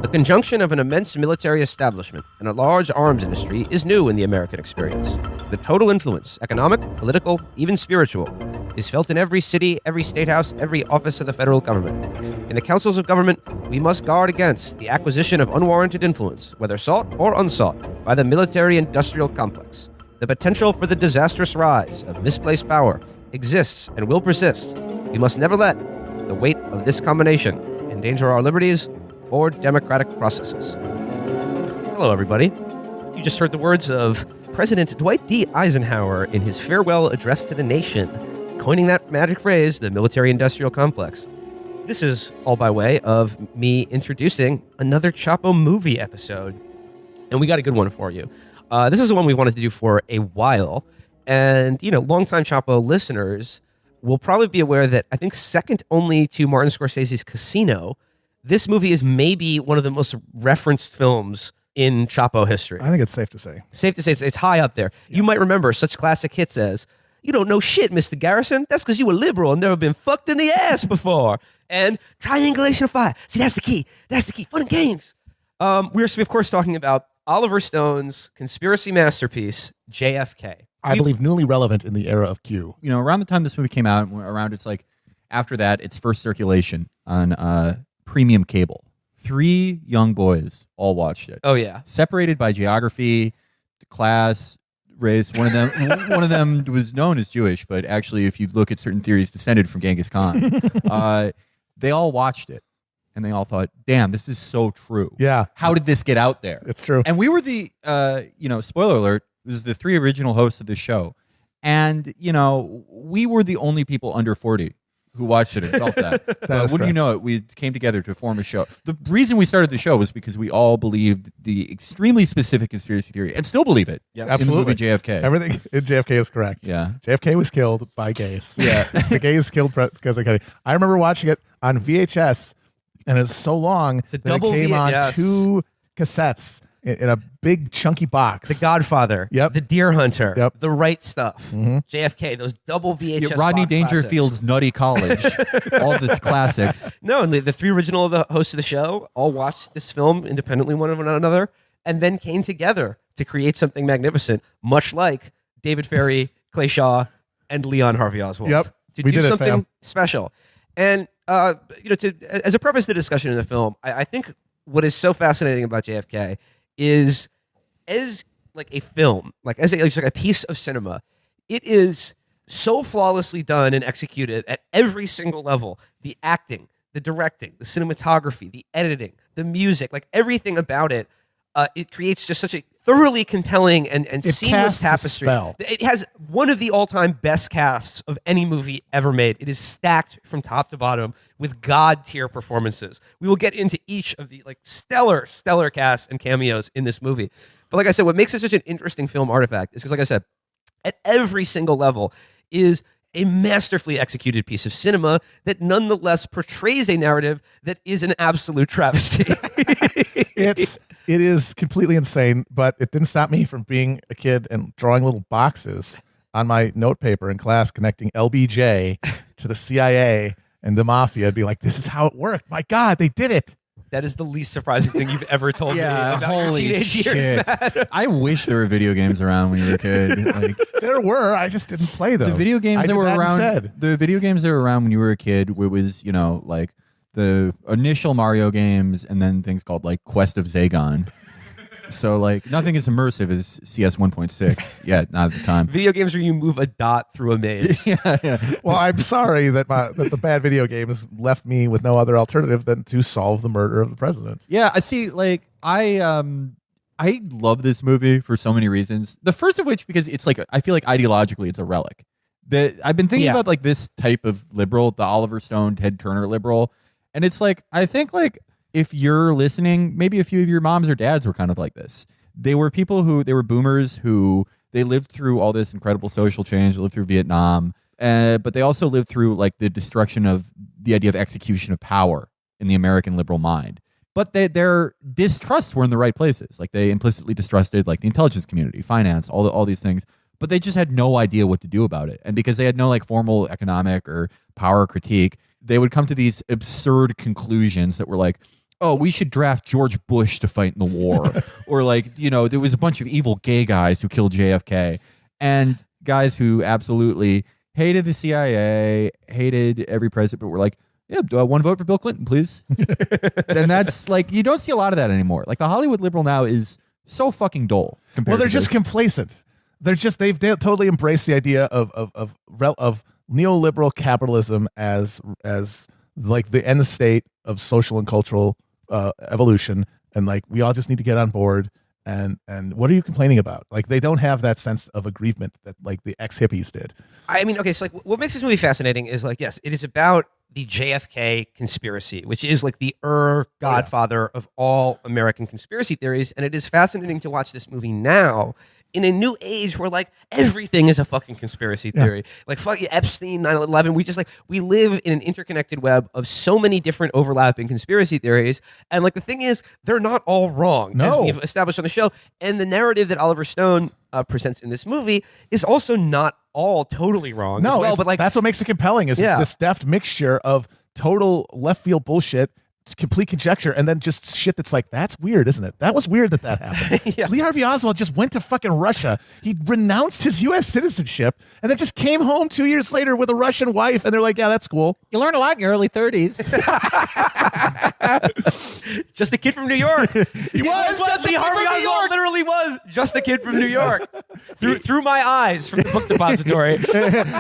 The conjunction of an immense military establishment and a large arms industry is new in the American experience. The total influence, economic, political, even spiritual, is felt in every city, every statehouse, every office of the federal government. In the councils of government, we must guard against the acquisition of unwarranted influence, whether sought or unsought, by the military-industrial complex. The potential for the disastrous rise of misplaced power exists and will persist. We must never let the weight of this combination endanger our liberties or democratic processes. Hello, everybody. You just heard the words of President Dwight D. Eisenhower in his farewell address to the nation, coining that magic phrase, the military-industrial complex. This is all by way of me introducing another Chapo movie episode, and we got a good one for you. This is the one we wanted to do for a while, and, you know, longtime Chapo listeners will probably be aware that I think second only to Martin Scorsese's Casino, this movie is maybe one of the most referenced films in Chapo history. I think it's safe to say. Safe to say it's high up there. Yeah. You might remember such classic hits as, "You don't know shit, Mr. Garrison. That's because you were liberal and never been fucked in the ass before." And Triangulation of Fire. See, that's the key. That's the key. Fun and games. We're, of course, talking about Oliver Stone's conspiracy masterpiece, JFK. I believe newly relevant in the era of Q. You know, around the time this movie came out, around it's like after that, its first circulation on premium cable. 3 young boys all watched it. Oh yeah, separated by geography, class, race. One of them was known as Jewish, but actually, if you look at certain theories, descended from Genghis Khan. They all watched it, and they all thought, "Damn, this is so true." Yeah, how did this get out there? It's true. And we were the, spoiler alert, it was the 3 original hosts of the show, and we were the only people under 40 who watched it and felt that. But wouldn't you know it, we came together to form a show. The reason we started the show was because we all believed the extremely specific conspiracy theory, and still believe it. Yes. Absolutely. In the movie JFK. Everything in JFK is correct. Yeah. JFK was killed by gays. Yeah. The gays killed because of Kennedy. I remember watching it on VHS, and it's so long that it came on 2 cassettes in a big chunky box. The Godfather. Yep. The Deer Hunter. Yep. The Right Stuff. Mm-hmm. JFK. Those double VHS. Yeah, Rodney box Dangerfield's Nutty College. All the classics. No, and the 3 original hosts of the show all watched this film independently one of another, and then came together to create something magnificent, much like David Ferry, Clay Shaw, and Leon Harvey Oswald. Yep. To we do did something fam. special. And as a preface to the discussion in the film, I think what is so fascinating about JFK is, as like a film, like as like a piece of cinema, it is so flawlessly done and executed at every single level. The acting, the directing, the cinematography, the editing, the music, like everything about it, it creates just such a thoroughly compelling and seamless tapestry. It has one of the all-time best casts of any movie ever made. It is stacked from top to bottom with god-tier performances. We will get into each of the stellar casts and cameos in this movie. But like I said, what makes it such an interesting film artifact is because, like I said, at every single level is a masterfully executed piece of cinema that nonetheless portrays a narrative that is an absolute travesty. It is completely insane, but it didn't stop me from being a kid and drawing little boxes on my note paper in class connecting LBJ to the CIA and the mafia. I'd be like, this is how it worked. My God, they did it. That is the least surprising thing you've ever told me about holy your teenage years, man. I wish there were video games around when you were a kid. There were. I just didn't play them. The video games that were around. Instead. The video games that were around when you were a kid, it was the initial Mario games, and then things called Quest of Zagon. So nothing as immersive as CS 1.6 yet, not at the time. Video games where you move a dot through a maze. Yeah. Well, I'm sorry that the bad video games left me with no other alternative than to solve the murder of the president. Yeah, I see. I love this movie for so many reasons. The first of which, because it's I feel like ideologically it's a relic. I've been thinking about this type of liberal, the Oliver Stone, Ted Turner liberal, and it's I think if you're listening, maybe a few of your moms or dads were kind of like this. They were they were boomers who they lived through all this incredible social change, lived through Vietnam, but they also lived through the destruction of the idea of execution of power in the American liberal mind. But their distrusts were in the right places. They implicitly distrusted the intelligence community, finance, all these things. But they just had no idea what to do about it. And because they had no formal economic or power critique, they would come to these absurd conclusions that were oh, we should draft George Bush to fight in the war. Or like, there was a bunch of evil gay guys who killed JFK and guys who absolutely hated the CIA, hated every president, but were like, yeah, do I want to vote for Bill Clinton, please? And that's like, you don't see a lot of that anymore. Like the Hollywood liberal now is so fucking dull. Well, they're just complacent. They've totally embraced the idea of neoliberal capitalism as like the end state of social and cultural evolution, and like we all just need to get on board. And what are you complaining about? Like they don't have that sense of aggrievement that like the ex-hippies did. I mean, okay, so like what makes this movie fascinating is like, yes, it is about the JFK conspiracy, which is like the godfather of all American conspiracy theories. And it is fascinating to watch this movie now in a new age where like everything is a fucking conspiracy theory. Like fuck Epstein, 9/11. We live in an interconnected web of so many different overlapping conspiracy theories. And like the thing is, they're not all wrong, as we've established on the show. And the narrative that Oliver Stone presents in this movie is also not all totally wrong as well. But like that's what makes it compelling is it's this deft mixture of total left field bullshit, complete conjecture, and then just shit that's like, that's weird, isn't it? That was weird that happened. Lee Harvey Oswald just went to fucking Russia. He renounced his U.S. citizenship and then just came home 2 years later with a Russian wife, and they're like, yeah, that's cool. You learn a lot in your early 30s. Just a kid from New York. He was what Lee Harvey Oswald literally was. Just a kid from New York. Through my eyes from the book depository.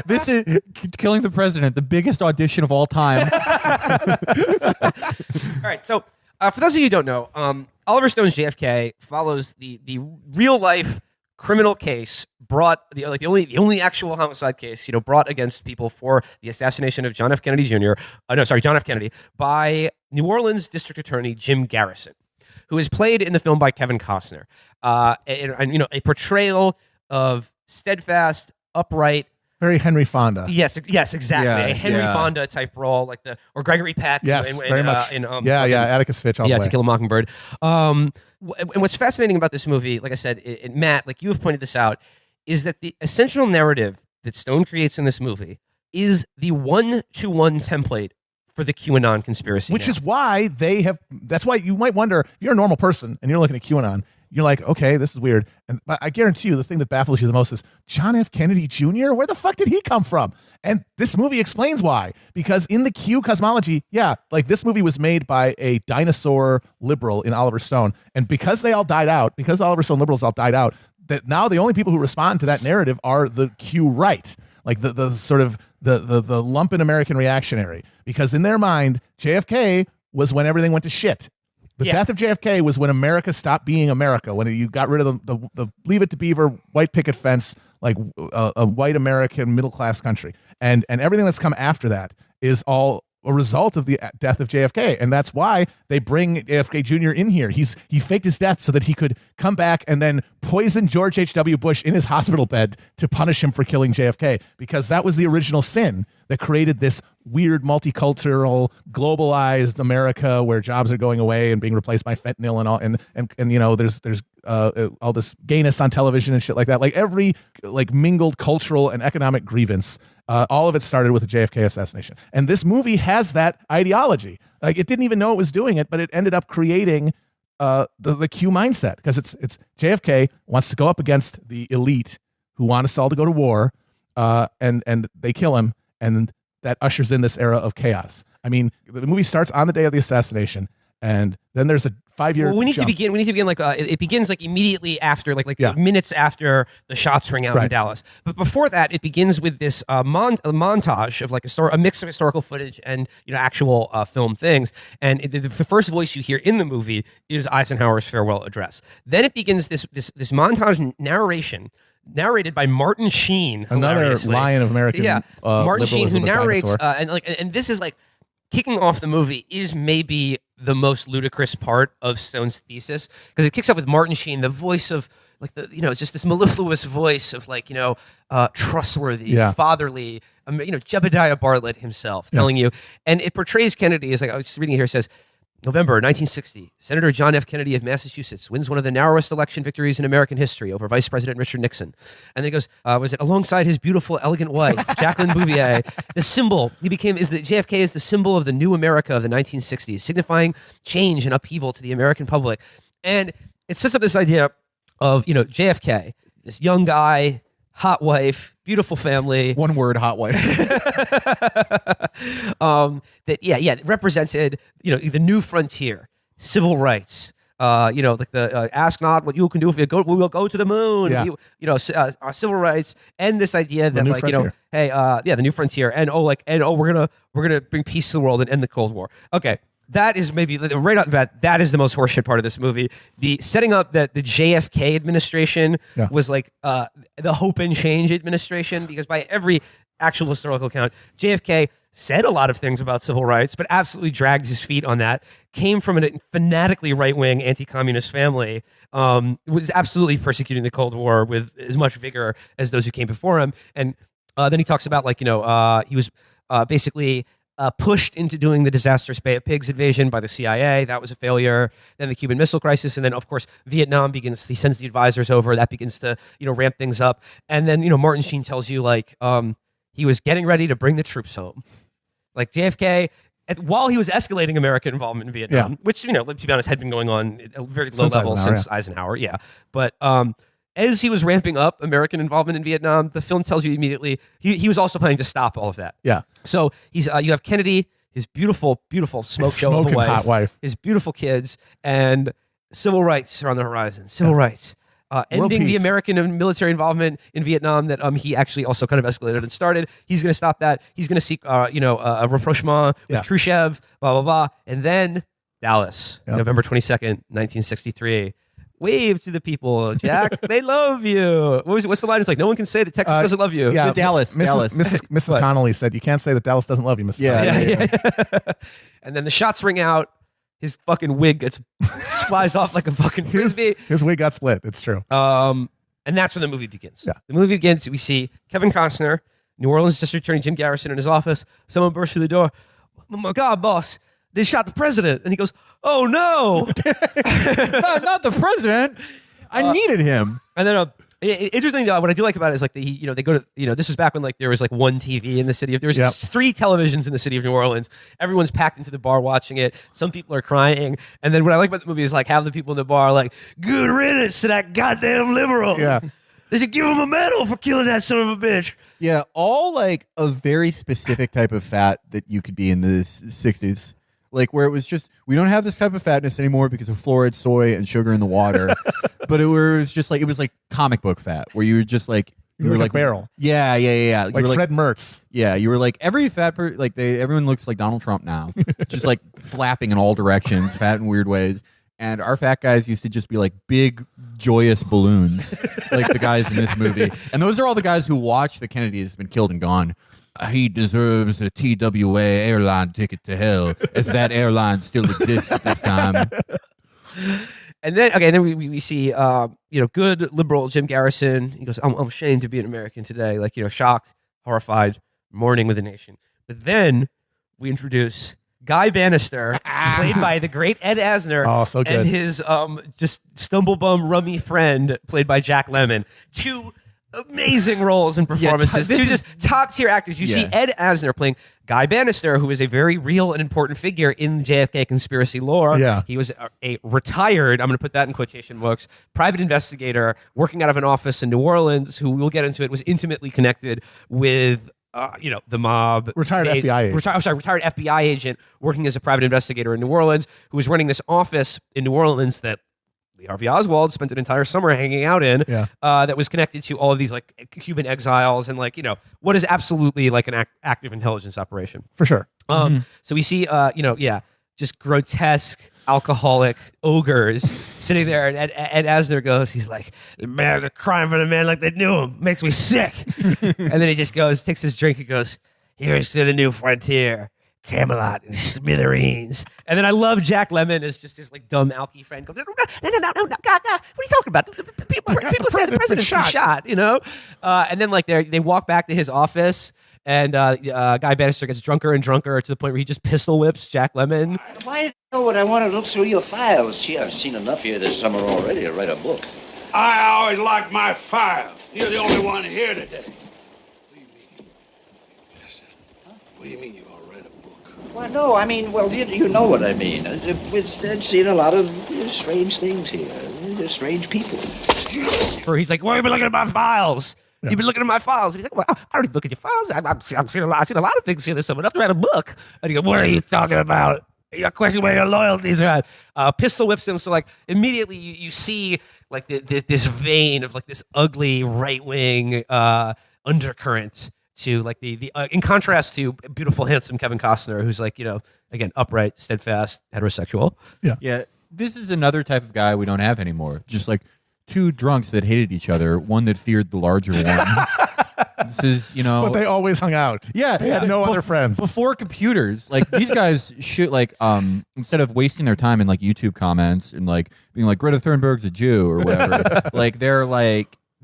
This is Killing the President, the biggest audition of all time. All right, so for those of you who don't know, Oliver Stone's JFK follows the real life criminal case brought the only actual homicide case brought against people for the assassination of John F. Kennedy Jr. John F. Kennedy by New Orleans District Attorney Jim Garrison, who is played in the film by Kevin Costner, and a portrayal of steadfast, upright. Very Henry Fonda. Yes, exactly. Yeah, a Henry Fonda type role, or Gregory Peck. Yes, very much. Atticus Finch. All the way. To Kill a Mockingbird. And what's fascinating about this movie, like I said, Matt, like you have pointed this out, is that the essential narrative that Stone creates in this movie is the 1-to-1 template for the QAnon conspiracy. Which is why that's why you might wonder, if you're a normal person and you're looking at QAnon, you're like, okay, this is weird. And I guarantee you the thing that baffles you the most is John F. Kennedy Jr.? Where the fuck did he come from? And this movie explains why. Because in the Q cosmology, this movie was made by a dinosaur liberal in Oliver Stone. And because they all died out, because Oliver Stone liberals all died out, that now the only people who respond to that narrative are the Q right. Like the sort of the lumpen American reactionary. Because in their mind, JFK was when everything went to shit. The death of JFK was when America stopped being America, when you got rid of the Leave It to Beaver, white picket fence, like a white American middle-class country. And everything that's come after that is all a result of the death of JFK. And that's why they bring JFK Jr. in here. He faked his death so that he could come back and then poison George H.W. Bush in his hospital bed to punish him for killing JFK, because that was the original sin that created this weird multicultural globalized America where jobs are going away and being replaced by fentanyl and all, and there's all this gayness on television and shit like that. Like every mingled cultural and economic grievance, all of it started with the JFK assassination. And this movie has that ideology. Like it didn't even know it was doing it, but it ended up creating the Q mindset, because it's JFK wants to go up against the elite who want us all to go to war, and they kill him, and that ushers in this era of chaos. I mean, the movie starts on the day of the assassination, and then there's a 5-year. Well, we need to begin. It begins immediately after, minutes after the shots ring out in Dallas. But before that, it begins with this a montage of a mix of historical footage and actual film things. And the first voice you hear in the movie is Eisenhower's farewell address. Then it begins this montage narration. Narrated by Martin Sheen, another lion of American. Martin Sheen, who narrates, and this is kicking off the movie is maybe the most ludicrous part of Stone's thesis, because it kicks off with Martin Sheen, the voice of just this mellifluous voice of trustworthy, fatherly, Jebediah Bartlett himself telling you, and it portrays Kennedy as I was just reading here, it says, November 1960, Senator John F. Kennedy of Massachusetts wins one of the narrowest election victories in American history over Vice President Richard Nixon. And then he goes, was it alongside his beautiful, elegant wife, Jacqueline Bouvier, the symbol, JFK is the symbol of the new America of the 1960s, signifying change and upheaval to the American public. And it sets up this idea of, JFK, this young guy, hot wife, beautiful family. One word, hot wife. That represented, the new frontier, civil rights. Like the ask not what you can do if we will go to the moon. Yeah. Civil rights, and this idea that the new frontier, and we're gonna bring peace to the world and end the Cold War. Okay. That is maybe right off the bat. That is the most horseshit part of this movie. The setting up that the JFK administration was like the hope and change administration, because by every actual historical account, JFK said a lot of things about civil rights, but absolutely dragged his feet on that. Came from a fanatically right-wing anti-communist family. Was absolutely persecuting the Cold War with as much vigor as those who came before him. And then he talks about he was basically pushed into doing the disastrous Bay of Pigs invasion by the CIA. That was a failure. Then the Cuban Missile Crisis, and then of course Vietnam begins. He sends the advisors over. That begins to ramp things up. And then Martin Sheen tells you he was getting ready to bring the troops home. Like JFK, while he was escalating American involvement in Vietnam, which to be honest had been going on at a very low level since Eisenhower. Yeah, but as he was ramping up American involvement in Vietnam, the film tells you immediately he was also planning to stop all of that. Yeah. So he's you have Kennedy, his beautiful smoke show of a wife, hot wife, his beautiful kids, and civil rights are on the horizon. Civil rights. Ending the American and military involvement in Vietnam that he actually also kind of escalated and started. He's going to stop that. He's going to seek a rapprochement with Khrushchev, blah, blah, blah. And then Dallas, November 22nd, 1963. Wave to the people, Jack. They love you. What's the line? It's like, no one can say that Texas doesn't love you. Yeah, Dallas. Mrs. Connolly said, you can't say that Dallas doesn't love you, Mr. Connolly. Yeah. And then the shots ring out. His fucking wig flies off like a fucking frisbee. His wig got split. It's true. And that's when the movie begins. Yeah. The movie begins. We see Kevin Costner, New Orleans District Attorney Jim Garrison in his office. Someone bursts through the door. Oh my God, boss. They shot the president. And he goes, oh no. Not the president. I needed him. And then interesting though, what I do like about it is they go to, this is back when there was one TV in the city. There was 3 televisions in the city of New Orleans. Everyone's packed into the bar watching it. Some people are crying. And then what I like about the movie is half the people in the bar are like, good riddance to that goddamn liberal. Yeah. They should give him a medal for killing that son of a bitch. Yeah. All a very specific type of fat that you could be in the 60s. Where it was just, we don't have this type of fatness anymore because of fluoride, soy, and sugar in the water. But it was just it was comic book fat, where you were just you were like a barrel. Yeah. Like Fred Mertz. Yeah, you were every fat person, everyone looks like Donald Trump now. Just flapping in all directions, fat in weird ways. And our fat guys used to just be big, joyous balloons, like the guys in this movie. And those are all the guys who watch the Kennedys been killed and gone. He deserves a TWA airline ticket to hell, as that airline still exists at this time. And then we see good liberal Jim Garrison. He goes, I'm ashamed to be an American today. Shocked, horrified, mourning with the nation. But then we introduce Guy Bannister, played by the great Ed Asner. Oh, so good. And his just stumblebum rummy friend, played by Jack Lemmon. 2 amazing roles and performances. 2 just top tier actors. You see Ed Asner playing Guy Bannister, who is a very real and important figure in JFK conspiracy lore. Yeah. He was a retired, I'm going to put that in quotation marks, private investigator working out of an office in New Orleans, who, we'll get into it, was intimately connected with the mob. Retired FBI agent. Retired FBI agent working as a private investigator in New Orleans, who was running this office in New Orleans that Lee Harvey Oswald spent an entire summer hanging out in. Yeah. That was connected to all of these Cuban exiles and what is absolutely an active intelligence operation. For sure. So we see just grotesque alcoholic ogres sitting there, and Ed Asner goes, he's like, man, they're crying for the man like they knew him. Makes me sick. And then he just goes, takes his drink and goes, here's to the new frontier, Camelot and smithereens. And then I love Jack Lemmon as just his dumb alky friend. Goes, no, God, what are you talking about? People say the president's been shot, And then they walk back to his office, And Guy Bannister gets drunker and drunker to the point where he just pistol whips Jack Lemmon. Why did you know what? I want to look through your files. Gee, I've seen enough here this summer already to write a book. I always like my files. You're the only one here today. What do you mean? What do you mean you all read a book? Well, no, I mean, well, you know what I mean. I've seen a lot of strange things here. There's strange people. Where he's like, "Why have you been looking at my files? You've been looking at my files." And he's like, "Well, I don't look at your files. I've seen a lot of things here this summer. Enough to write a book." And he goes, "What are you talking about? You question where your loyalties are at." Pistol whips him. So like immediately you see like this vein of like this ugly right wing undercurrent to like the in contrast to beautiful handsome Kevin Costner, who's like, you know, again, upright, steadfast, heterosexual. Yeah. This is another type of guy we don't have anymore. Just like two drunks that hated each other, one that feared the larger one. This is, you know, But they always hung out. yeah, They had no other friends. before computers. Like these guys should like instead of wasting their time in like YouTube comments and like being like Greta Thunberg's a Jew or whatever, like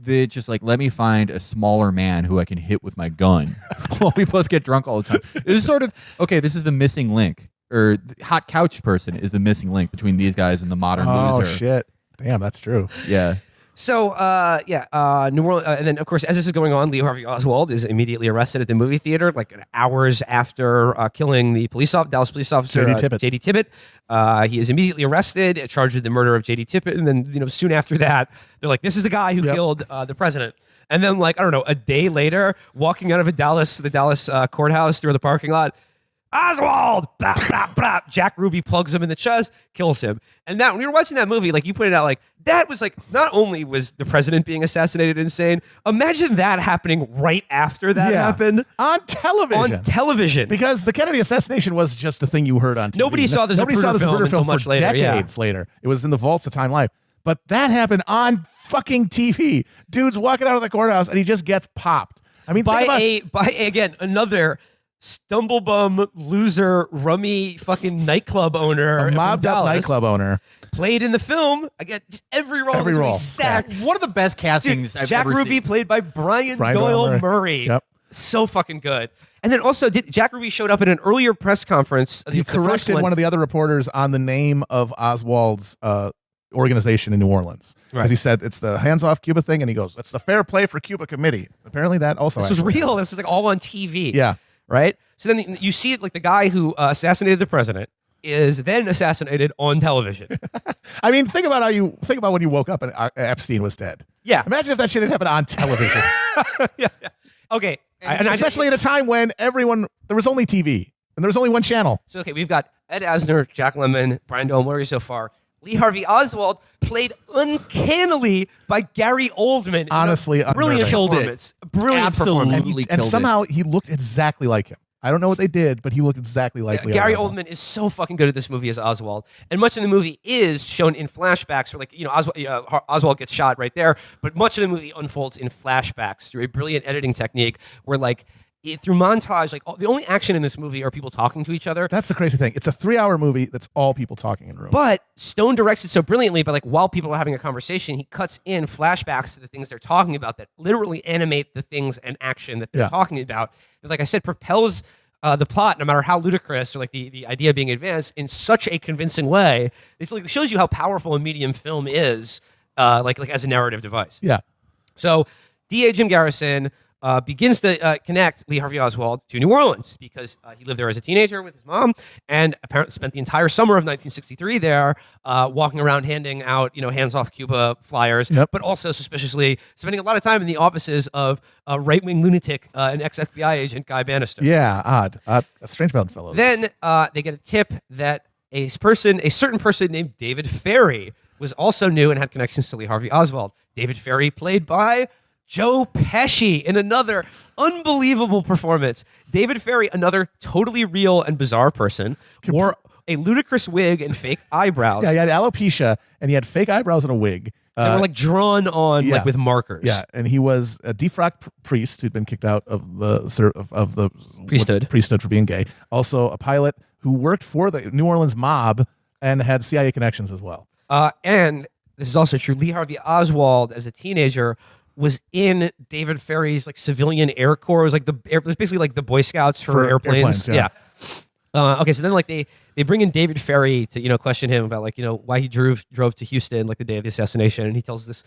they just like, let me find a smaller man who I can hit with my gun while we both get drunk all the time. It was sort of okay. This is the missing link, or the hot couch person is the missing link between these guys and the modern loser. Shit. Damn, that's true. Yeah. So, New Orleans, and then of course, as this is going on, Lee Harvey Oswald is immediately arrested at the movie theater, like hours after killing the Dallas police officer J.D. Tippit. He is immediately arrested, charged with the murder of J.D. Tippit, and then soon after that, they're like, "This is the guy who killed the president." And then, like, I don't know, a day later, walking out of the Dallas courthouse through the parking lot, Oswald! Blah, blah, blah. Jack Ruby plugs him in the chest, kills him. And that, when you were watching that movie, like you pointed out, like that was like, not only was the president being assassinated insane, imagine that happening right after that happened. On television. On television. Because the Kennedy assassination was just a thing you heard on TV. Nobody saw this Zapruder film for much later, decades later. It was in the vaults of Time Life. But that happened on fucking TV. Dude's walking out of the courthouse and he just gets popped. I mean, by again, another stumblebum, loser, rummy fucking nightclub owner. a mobbed up nightclub owner. Played in the film. Again, just every role. Stacked. One of the best castings I've Jack ever Ruby seen. played by Brian Doyle Murray. Yep. So fucking good. And then also, Jack Ruby showed up at an earlier press conference. He corrected one of the other reporters on the name of Oswald's organization in New Orleans. Because he said it's the Hands Off Cuba thing, and he goes, "It's the Fair Play for Cuba Committee." Apparently that also This was real. This was like all on TV. Yeah. Right? So then you see like the guy who assassinated the president is then assassinated on television. I mean, think about when you woke up and Epstein was dead. Yeah. Imagine if that shit had happened on television. yeah. Okay. Especially at a time when there was only TV and there was only one channel. So, okay, we've got Ed Asner, Jack Lemmon, Brian Doyle Murray so far. Lee Harvey Oswald played uncannily by Gary Oldman. Honestly, brilliant killed performance. Brilliant performance. And somehow he looked exactly like him. I don't know what they did, but he looked exactly like Lee Gary Oswald. Oldman is so fucking good at this movie as Oswald. And much of the movie is shown in flashbacks, where like, you know, Oswald gets shot right there, but much of the movie unfolds in flashbacks through a brilliant editing technique where like through montage, like the only action in this movie are people talking to each other. That's the crazy thing. It's a 3-hour movie that's all people talking in rooms. But Stone directs it so brilliantly, but like while people are having a conversation, he cuts in flashbacks to the things they're talking about that literally animate the things and action that they're talking about. That, like I said, propels the plot, no matter how ludicrous or like the idea being advanced, in such a convincing way. It like shows you how powerful a medium film is, like as a narrative device. Yeah. So D.A. Jim Garrison begins to connect Lee Harvey Oswald to New Orleans because he lived there as a teenager with his mom and apparently spent the entire summer of 1963 there walking around handing out, you know, Hands Off Cuba flyers, but also suspiciously spending a lot of time in the offices of a right-wing lunatic and ex-FBI agent Guy Bannister. Yeah, odd. A strange fellow. Then they get a tip that a certain person named David Ferry was also new and had connections to Lee Harvey Oswald. David Ferry played by Joe Pesci in another unbelievable performance. David Ferry, another totally real and bizarre person, wore a ludicrous wig and fake eyebrows. Yeah, he had alopecia and he had fake eyebrows and a wig. They were like drawn on like with markers. Yeah, and he was a defrocked priest who'd been kicked out of the priesthood for being gay. Also a pilot who worked for the New Orleans mob and had CIA connections as well. And this is also true. Lee Harvey Oswald, as a teenager, was in David Ferry's like civilian Air Corps. It was like it was basically like the Boy Scouts for airplanes. yeah. Okay, so then like they bring in David Ferry to question him about like why he drove to Houston like the day of the assassination, and he tells this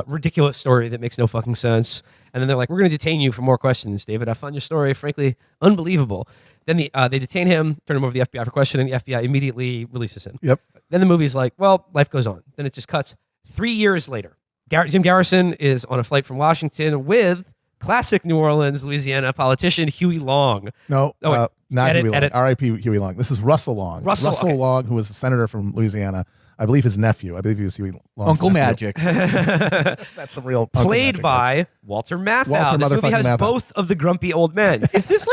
ridiculous story that makes no fucking sense. And then they're like, we're going to detain you for more questions, David. I found your story frankly unbelievable. Then they detain him, turn him over to the FBI for questioning. The FBI immediately releases him. Yep. Then the movie's like, well, life goes on. Then it just cuts 3 years later. Jim Garrison is on a flight from Washington with classic New Orleans, Louisiana politician Huey Long. No, Oh, not edit, Huey Long. edit. R.I.P. Huey Long. This is Russell Long. Okay. Long, who was a senator from Louisiana. I believe his nephew. I believe he was Huey Long's Uncle nephew. Magic. That's some real Uncle Played Magic, by Walter Matthau. Walter This movie motherfucking has Matthau. both of the grumpy old men. Is this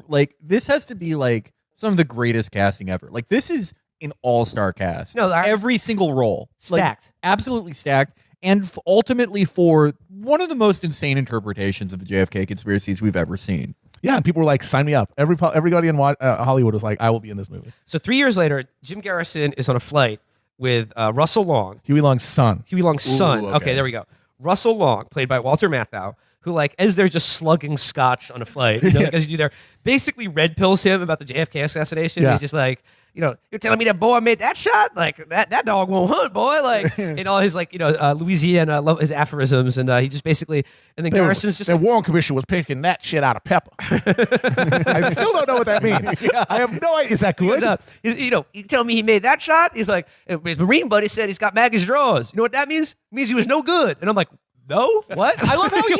like this has to be like some of the greatest casting ever. Like this is an all-star cast. No, that's- every single role Stacked. Like, absolutely stacked, and ultimately for one of the most insane interpretations of the JFK conspiracies we've ever seen. Yeah, and people were like, "Sign me up." Everybody in Hollywood was like, "I will be in this movie." So 3 years later, Jim Garrison is on a flight with Russell Long, Huey Long's son. Huey Long's son. okay. Okay, there we go. Russell Long, played by Walter Matthau, who, like, as they're just slugging scotch on a flight, like, as you do there, basically red pills him about the JFK assassination. Yeah. He's just like, you're telling me that boy made that shot? Like, that dog won't hunt, boy. Like, and all his, like, Louisiana, his aphorisms. And he just basically, and then Garrison's just the like, Warren Commission was picking that shit out of pepper. I still don't know what that means. I have no idea. Is that good? you tell me he made that shot? He's like, his Marine buddy said he's got maggots drawers. You know what that means? It means he was no good. And I'm like, no? What? I love how he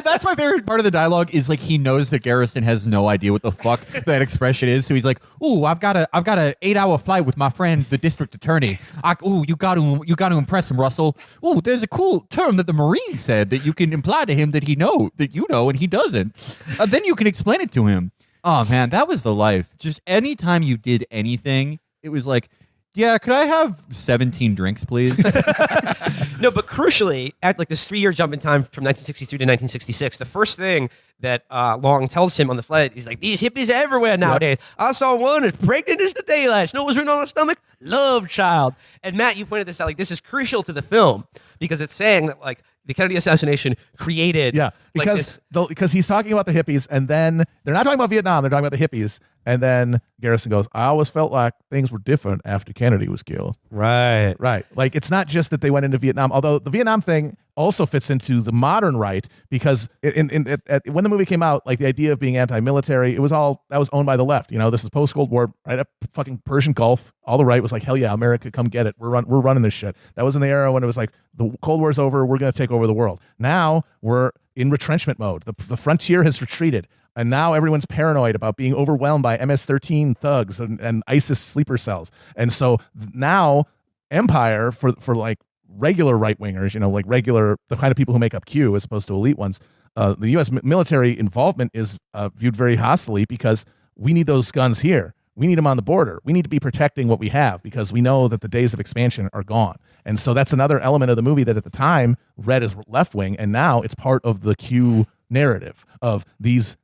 that's my favorite part of the dialogue is like he knows that Garrison has no idea what the fuck that expression is, so he's like, "Ooh, I've got a 8-hour flight with my friend, the district attorney. You got to impress him, Russell. Ooh, there's a cool term that the Marine said that you can imply to him that you know and he doesn't. Then you can explain it to him. Oh man, that was the life. Just anytime you did anything, it was like, yeah, could I have 17 drinks, please? No, but crucially, at like this 3-year jump in time from 1963 to 1966, the first thing that Long tells him on the flight, he's like, these hippies are everywhere nowadays. I saw one as pregnant as the daylight. You know what was written on her stomach? Love child. And Matt, you pointed this out. Like, this is crucial to the film because it's saying that like the Kennedy assassination created. Yeah, because he's talking about the hippies, and then they're not talking about Vietnam. They're talking about the hippies, and then Garrison goes, "I always felt like things were different after Kennedy was killed." Right. Right. Like, it's not just that they went into Vietnam, although the Vietnam thing also fits into the modern right, because when the movie came out, like the idea of being anti-military, that was owned by the left. This is post-Cold War, right up fucking Persian Gulf. All the right was like, hell yeah, America, come get it. We're running this shit. That was in the era when it was like, the Cold War's over, we're going to take over the world. Now we're in retrenchment mode. The frontier has retreated. And now everyone's paranoid about being overwhelmed by MS-13 thugs and ISIS sleeper cells. And so now empire for like regular right-wingers, like the kind of people who make up Q as opposed to elite ones, the U.S. military involvement is viewed very hostilely because we need those guns here. We need them on the border. We need to be protecting what we have because we know that the days of expansion are gone. And so that's another element of the movie that at the time read as left-wing, and now it's part of the Q narrative of these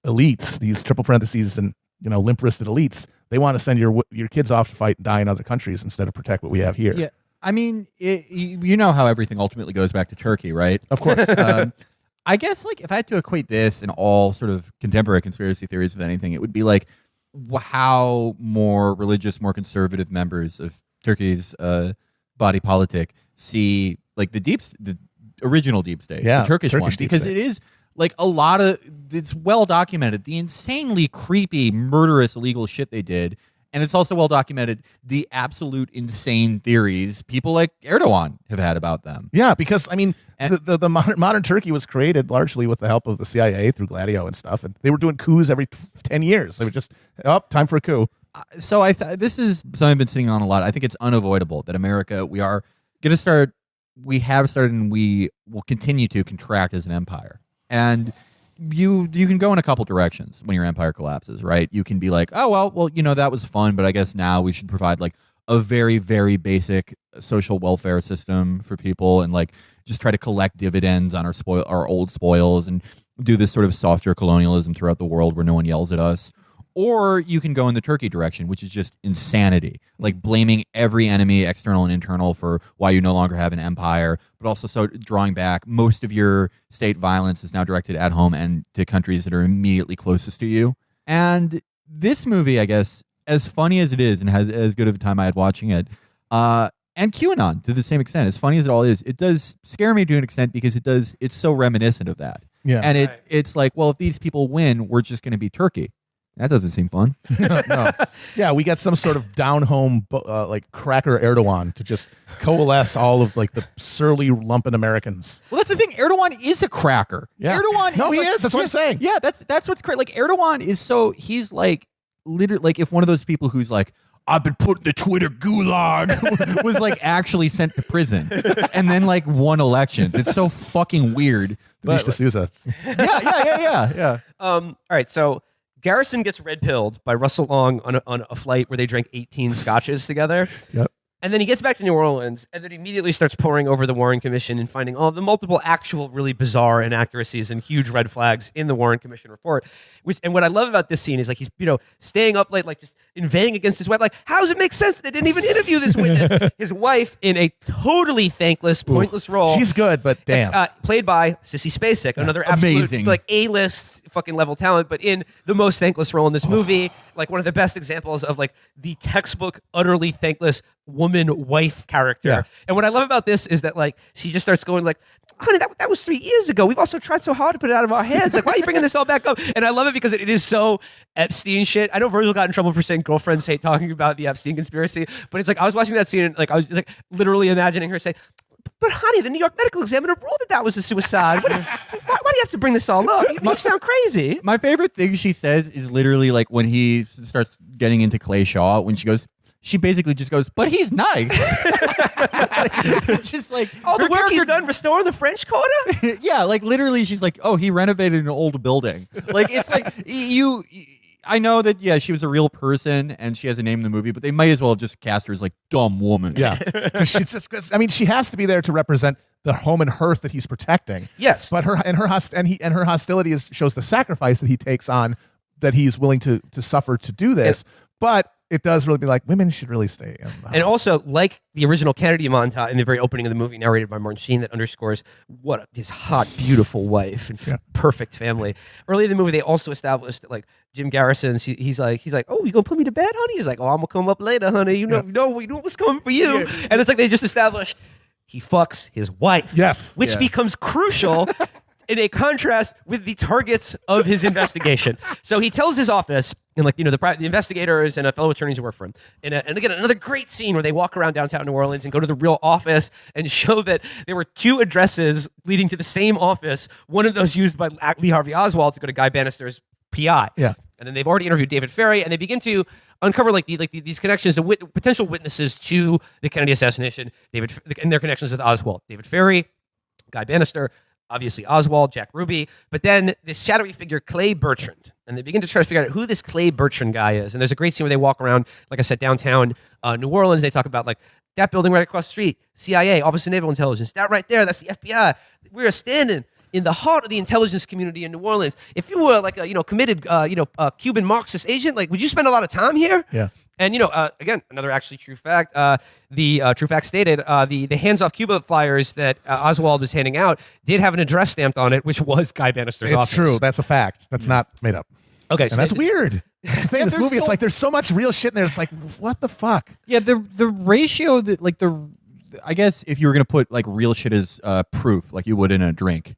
elites, these triple parentheses and limp-wristed elites. They want to send your kids off to fight and die in other countries instead of protect what we have here. Yeah, I mean, you know how everything ultimately goes back to Turkey, right? Of course. I guess like if I had to equate this and all sort of contemporary conspiracy theories with anything, it would be like how more religious, more conservative members of Turkey's body politic see like the original deep state, the Turkish one, because it is like a lot of it's well documented the insanely creepy, murderous, illegal shit they did. And it's also well documented the absolute insane theories people like Erdogan have had about them. Yeah, because I mean, the modern Turkey was created largely with the help of the CIA through Gladio and stuff, and they were doing coups every 10 years. They would just, time for a coup. So this is something I've been sitting on a lot. I think it's unavoidable that America, we have started, and we will continue to contract as an empire. And you can go in a couple directions when your empire collapses, right? You can be like, oh, well, that was fun, but I guess now we should provide like a very, very basic social welfare system for people and like just try to collect dividends on our old spoils and do this sort of softer colonialism throughout the world where no one yells at us. Or you can go in the Turkey direction, which is just insanity, like blaming every enemy, external and internal, for why you no longer have an empire, but also so drawing back. Most of your state violence is now directed at home and to countries that are immediately closest to you. And this movie, I guess, as funny as it is and has as good of a time I had watching it, and QAnon to the same extent, as funny as it all is, it does scare me to an extent because it's so reminiscent of that. Yeah. And it's like, well, if these people win, we're just going to be Turkey. That doesn't seem fun. No. Yeah, we got some sort of down home like cracker Erdogan to just coalesce all of like the surly lumpen Americans. Well, that's the thing. Erdogan is a cracker. Yeah. Erdogan. No, is he like- is. That's what I'm saying. Yeah, that's what's great. Like Erdogan is so he's like literally like if one of those people who's like I've been put in the Twitter gulag was like actually sent to prison and then like won elections. It's so fucking weird. But D'Souza. Yeah. All right, so Garrison gets red pilled by Russell Long on a flight where they drank 18 scotches together. Yep. And then he gets back to New Orleans and then immediately starts poring over the Warren Commission and finding all the multiple actual really bizarre inaccuracies and huge red flags in the Warren Commission report. And what I love about this scene is like he's, staying up late, like just inveighing against his wife. Like, how does it make sense that they didn't even interview this witness? His wife in a totally thankless, pointless role. She's good, but damn. Played by Sissy Spacek, another absolute Amazing. like A-list fucking level talent, but in the most thankless role in this movie, like one of the best examples of like the textbook utterly thankless woman wife character. Yeah. And what I love about this is that like she just starts going like, honey, that was 3 years ago. We've also tried so hard to put it out of our heads. Like, why are you bringing this all back up? And I love it because it is so Epstein shit. I know Virgil got in trouble for saying girlfriends hate talking about the Epstein conspiracy, but it's like I was watching that scene and like I was like literally imagining her say, but honey, the New York medical examiner ruled that was a suicide. Why do you have to bring this all up? You sound crazy. My favorite thing she says is literally like when he starts getting into Clay Shaw, when she basically just goes, but he's nice. It's just like All the her work he's character- done restoring the French Quarter? Yeah, like literally she's like, oh, he renovated an old building. Like it's like I know that she was a real person and she has a name in the movie, but they might as well just cast her as like dumb woman. Yeah. 'Cause she has to be there to represent the home and hearth that he's protecting. Yes. But her hostility shows the sacrifice that he takes on, that he's willing to suffer to do this. But it does really be like women should really stay in the house. And also, like the original Kennedy montage in the very opening of the movie, narrated by Martin Sheen, that underscores what his hot, beautiful wife and perfect family. Early in the movie, they also established that, like Jim Garrison, he's like, oh, you gonna put me to bed, honey? He's like, oh, I'm gonna come up later, honey. You know what's coming for you. Yeah. And it's like they just established he fucks his wife. Yes. Which becomes crucial. In a contrast with the targets of his investigation. So he tells his office, and like, the investigators and fellow attorneys who work for him. And again, another great scene where they walk around downtown New Orleans and go to the real office and show that there were 2 addresses leading to the same office. One of those used by Lee Harvey Oswald to go to Guy Bannister's PI. Yeah. And then they've already interviewed David Ferry, and they begin to uncover these connections to potential witnesses to the Kennedy assassination, and their connections with Oswald. David Ferry, Guy Bannister, obviously Oswald, Jack Ruby, but then this shadowy figure, Clay Bertrand. And they begin to try to figure out who this Clay Bertrand guy is. And there's a great scene where they walk around, like I said, downtown New Orleans. They talk about like that building right across the street, CIA, Office of Naval Intelligence. That right there, that's the FBI. We are standing in the heart of the intelligence community in New Orleans. If you were like a committed Cuban Marxist agent, like would you spend a lot of time here? Yeah. And again, another actually true fact. The true fact stated the Hands Off Cuba flyers that Oswald was handing out did have an address stamped on it, which was Guy Bannister's office. It's true. That's a fact. That's not made up. Okay, And that's weird. That's the thing. This movie, it's like there's so much real shit in there. It's like, what the fuck? Yeah, the ratio that like I guess if you were gonna put like real shit as proof, like you would in a drink,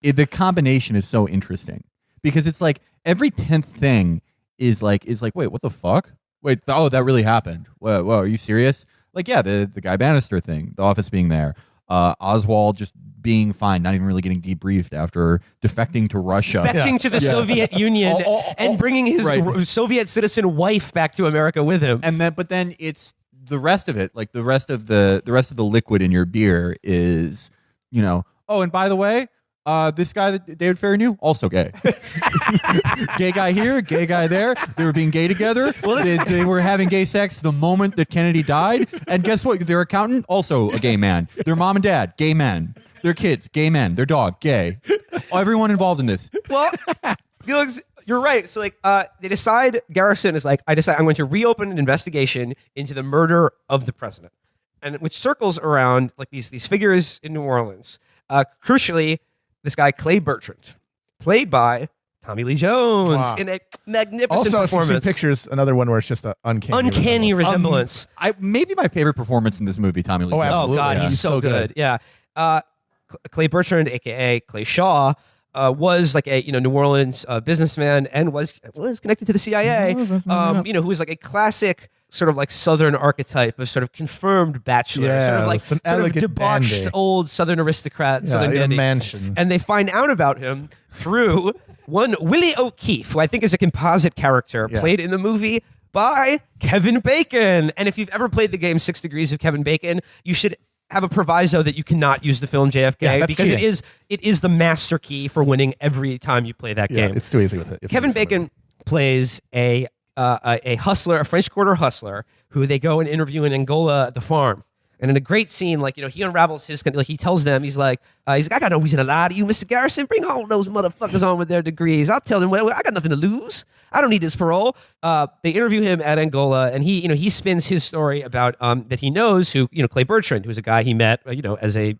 the combination is so interesting because it's like every 10th thing is like wait, what the fuck? Wait, that really happened. Whoa, are you serious? Like, yeah, the Guy Bannister thing, the office being there, Oswald just being fine, not even really getting debriefed after defecting to Russia. Defecting to the Soviet Union and bringing his Soviet citizen wife back to America with him. And then it's the rest of it, like the rest of the liquid in your beer is, oh, and by the way, this guy that David Ferry knew, also gay. Gay guy here, gay guy there. They were being gay together. They were having gay sex the moment that Kennedy died. And guess what? Their accountant, also a gay man. Their mom and dad, gay men. Their kids, gay men. Their dog, gay. Everyone involved in this. Well, Felix, You're right. So like, they decide, Garrison is like, I decide I'm going to reopen an investigation into the murder of the president, and which circles around like these figures in New Orleans. Crucially, this guy Clay Bertrand, played by Tommy Lee Jones, in a magnificent Also, performance. if you've seen pictures, another one where it's just an uncanny resemblance. Maybe my favorite performance in this movie, Tommy Lee. Oh, Jones. absolutely. Oh God, Yeah. he's so good. Yeah. Clay Bertrand, aka Clay Shaw, was like a New Orleans businessman and was connected to the CIA. Who was like a classic sort of like Southern archetype of sort of confirmed bachelor, sort of like some sort of elegant debauched dandy. old Southern aristocrat, Southern in a dandy. mansion. And they find out about him through one Willie O'Keefe, who I think is a composite character played in the movie by Kevin Bacon. And if you've ever played the game 6 Degrees of Kevin Bacon, you should have a proviso that you cannot use the film JFK Yeah, that's because cheating. it is the master key for winning every time you play that Yeah, game. it's too easy with it. Kevin Bacon plays a hustler, a French Quarter hustler, who they go and interview in Angola at the farm. And in a great scene, like, he unravels his, like, he tells them, he's like, I got no reason to lie to you, Mr. Garrison. Bring all those motherfuckers on with their degrees. I'll tell them, well, I got nothing to lose. I don't need this parole. They interview him at Angola, and he spins his story about that he knows who, Clay Bertrand, who's a guy he met, as a,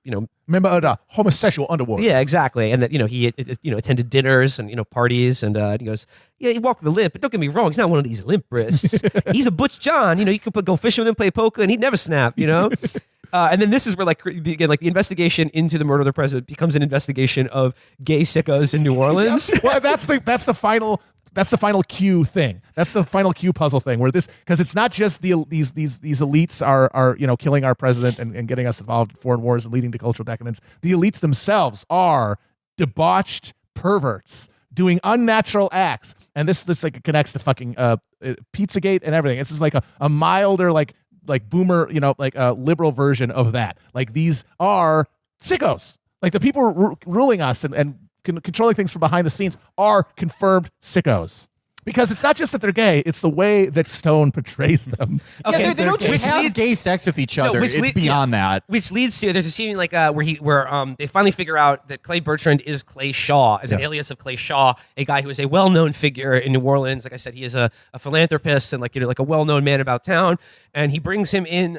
Member of the homosexual underworld. yeah, exactly. And that, he attended dinners and, parties, and he goes, yeah, he walked with a limp, but don't get me wrong, he's not one of these limp wrists. He's a Butch John, you could go fishing with him, play poker, and he'd never snap, And then this is where, again, the investigation into the murder of the president becomes an investigation of gay sickos in New Orleans. Well, that's the final Q thing. That's the final Q puzzle thing where because it's not just these elites are killing our president and getting us involved in foreign wars and leading to cultural decadence. The elites themselves are debauched perverts doing unnatural acts, and this like connects to fucking Pizzagate and everything. It's just like a milder like boomer, a liberal version of that. Like, these are sickos. Like, the people ruling us and controlling things from behind the scenes are confirmed sickos. Because it's not just that they're gay; it's the way that Stone portrays them. Okay, they don't just have gay sex with each other. It's beyond that. Which leads to, there's a scene where they finally figure out that Clay Bertrand is Clay Shaw, as an alias of Clay Shaw, a guy who is a well-known figure in New Orleans. Like I said, he is a philanthropist and like a well-known man about town. And he brings him in.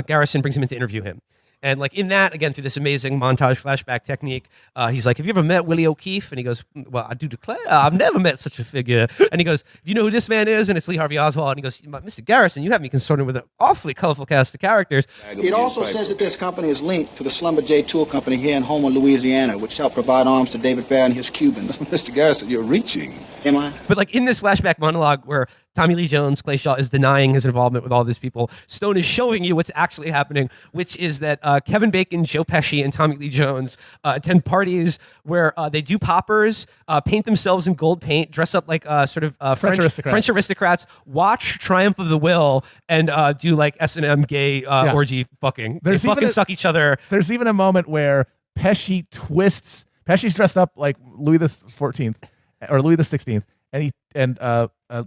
Garrison brings him in to interview him. And like in that, again, through this amazing montage flashback technique, he's like, have you ever met Willie O'Keefe? And he goes, well, I do declare, I've never met such a figure. And he goes, do you know who this man is? And it's Lee Harvey Oswald. And he goes, Mr. Garrison, you have me concerned with an awfully colorful cast of characters. It also says that this company is linked to the Schlumberger Tool Company here in Houma, Louisiana, which helped provide arms to David Bear and his Cubans. Mr. Garrison, you're reaching. Am I? But like in this flashback monologue where Tommy Lee Jones, Clay Shaw, is denying his involvement with all these people, Stone is showing you what's actually happening, which is that Kevin Bacon, Joe Pesci, and Tommy Lee Jones attend parties where they do poppers, paint themselves in gold paint, dress up like French aristocrats, watch Triumph of the Will, and do like S&M gay orgy fucking. They fucking suck each other. There's even a moment where Pesci's dressed up like Louis the 14th or Louis the 16th, and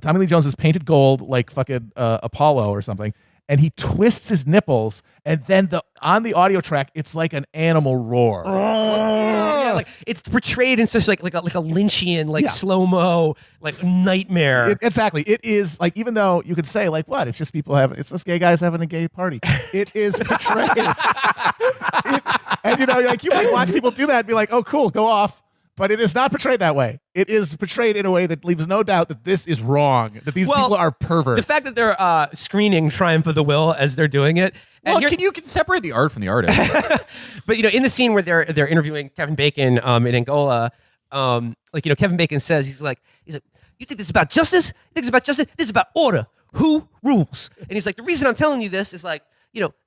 Tommy Lee Jones is painted gold like fucking Apollo or something, and he twists his nipples, and then on the audio track it's like an animal roar. Yeah, like it's portrayed in such like a Lynchian slow-mo nightmare. Exactly. It is like, even though you could say like, what? It's just it's just gay guys having a gay party. It is portrayed. And you might watch people do that and be like, oh, cool, go off. But it is not portrayed that way. It is portrayed in a way that leaves no doubt that this is wrong, that these people are perverts. The fact that they're screening Triumph of the Will as they're doing it. Well, you can separate the art from the artist. But in the scene where they're interviewing Kevin Bacon in Angola, Kevin Bacon says he's like, you think this is about justice? You think it's about justice? This is about order. Who rules? And he's like, the reason I'm telling you this is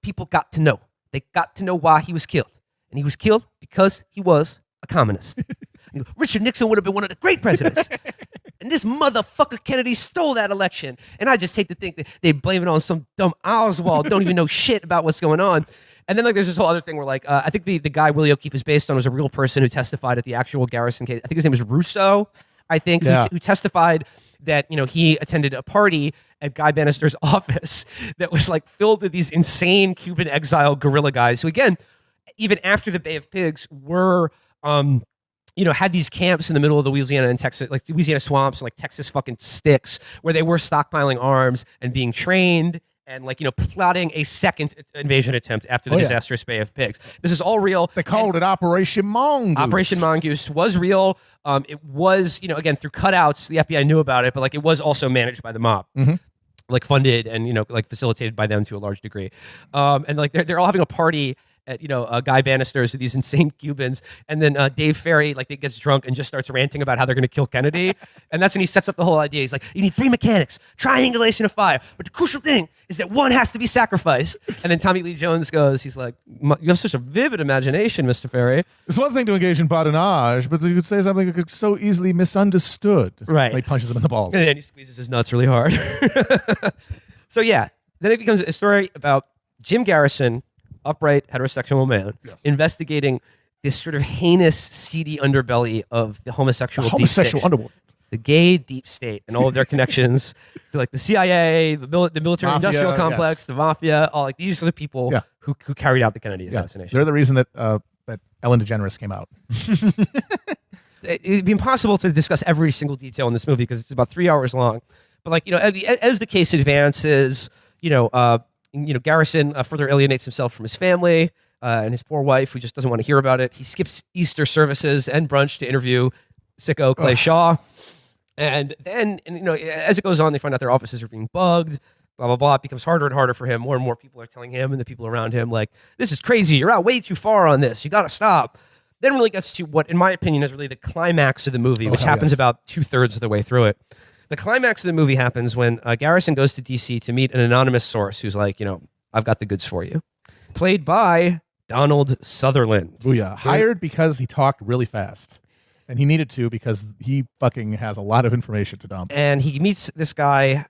people got to know. They got to know why he was killed, and he was killed because he was a communist. Richard Nixon would have been one of the great presidents. And this motherfucker Kennedy stole that election. And I just hate to think that they blame it on some dumb Oswald, don't even know shit about what's going on. And then there's this whole other thing where I think the guy Willie O'Keefe is based on was a real person who testified at the actual Garrison case. I think his name was Russo, who testified that he attended a party at Guy Bannister's office that was filled with these insane Cuban exile guerrilla guys who, again, even after the Bay of Pigs were had these camps in the middle of the Louisiana and Texas, like Louisiana swamps and like Texas fucking sticks, where they were stockpiling arms and being trained and plotting a second invasion attempt after the disastrous Bay of Pigs. This is all real. They called it Operation Mongoose. Operation Mongoose was real. It was, again, through cutouts, the FBI knew about it, but like it was also managed by the mob. Like funded and facilitated by them to a large degree, and like they're all having a party at Guy Bannister's with these insane Cubans, and then Dave Ferry gets drunk and just starts ranting about how they're going to kill Kennedy, and that's when he sets up the whole idea. He's like, you need 3 mechanics, triangulation of fire, but the crucial thing is that one has to be sacrificed. And then Tommy Lee Jones goes, he's like, you have such a vivid imagination, Mr. Ferry. It's one thing to engage in badinage, but you could say something that could so easily misunderstood. Right. And he punches him in the balls. And then he squeezes his nuts really hard. So yeah, then it becomes a story about Jim Garrison, upright heterosexual man, investigating this sort of heinous, seedy underbelly of the homosexual deep state, underworld, the gay deep state, and all of their connections to like the CIA, the military industrial complex, the mafia. All like these are the people who carried out the Kennedy assassination. They're the reason that that Ellen DeGeneres came out. It'd be impossible to discuss every single detail in this movie because it's about 3 hours long. But like as the case advances, Garrison further alienates himself from his family and his poor wife, who just doesn't want to hear about it. He skips Easter services and brunch to interview sicko Clay Shaw. And then, as it goes on, they find out their offices are being bugged, blah, blah, blah. It becomes harder and harder for him. More and more people are telling him and the people around him, like, this is crazy. You're out way too far on this. You got to stop. Then really gets to what, in my opinion, is really the climax of the movie, which happens about 2/3 of the way through it. The climax of the movie happens when Garrison goes to D.C. to meet an anonymous source who's like, I've got the goods for you. Played by Donald Sutherland. Booyah. Hired because he talked really fast. And he needed to because he fucking has a lot of information to dump. And he meets this guy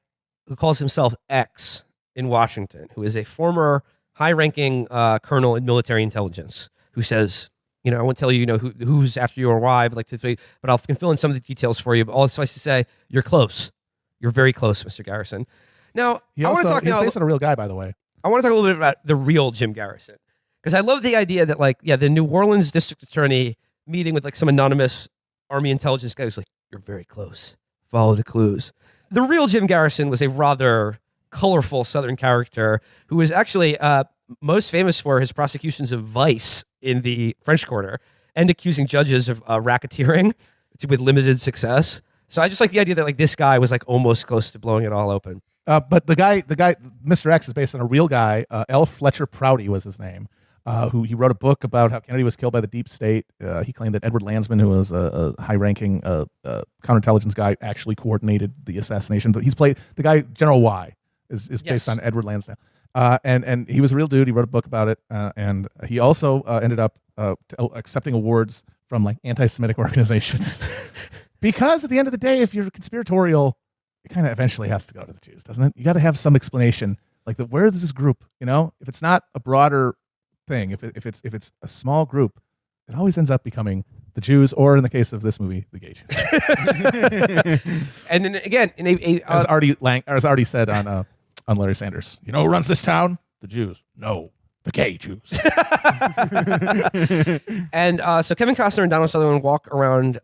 who calls himself X in Washington, who is a former high-ranking colonel in military intelligence, who says, I won't tell you, who's after you or why, but I can fill in some of the details for you. But all it's suffice to say, you're close. You're very close, Mr. Garrison. Now, He's based on a real guy, by the way. I want to talk a little bit about the real Jim Garrison, because I love the idea that, the New Orleans district attorney meeting with some anonymous Army intelligence guy who's like, you're very close. Follow the clues. The real Jim Garrison was a rather colorful Southern character who was actually most famous for his prosecutions of vice in the French Quarter and accusing judges of racketeering with limited success. So I just like the idea that this guy was almost close to blowing it all open. But the guy, Mr. X is based on a real guy. L. Fletcher Prouty was his name. Who he wrote a book about how Kennedy was killed by the deep state. He claimed that Edward Lansman, who was a high-ranking counterintelligence guy, actually coordinated the assassination. But he's played the guy General Y is based on Edward Lansdowne. And he was a real dude. He wrote a book about it, and he also ended up accepting awards from anti-Semitic organizations. Because at the end of the day, if you're conspiratorial, it kind of eventually has to go to the Jews, doesn't it? You got to have some explanation, where is this group? If it's not a broader thing, if it's a small group, it always ends up becoming the Jews, or in the case of this movie, the gay Jews. And then again, as Artie said on Larry Sanders, who runs this town? The Jews. No, the gay Jews. And so Kevin Costner and Donald Sutherland walk around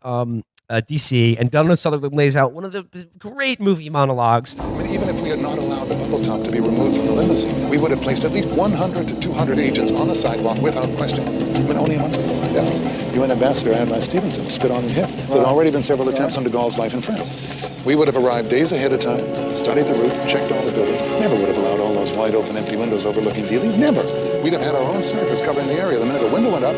D.C., and Donald Sutherland lays out one of the great movie monologues. Even if we had not allowed the bubble top to be removed from the limousine, we would have placed at least 100 to 200 agents on the sidewalk without question. Only a month before it happens, UN Ambassador Adlai Stevenson spit on him. There had already been several attempts on de Gaulle's life in France. We would have arrived days ahead of time, studied the route, checked all the buildings. Never would have allowed all those wide open empty windows overlooking Dealey. Never. We'd have had our own snipers covering the area. The minute a window went up,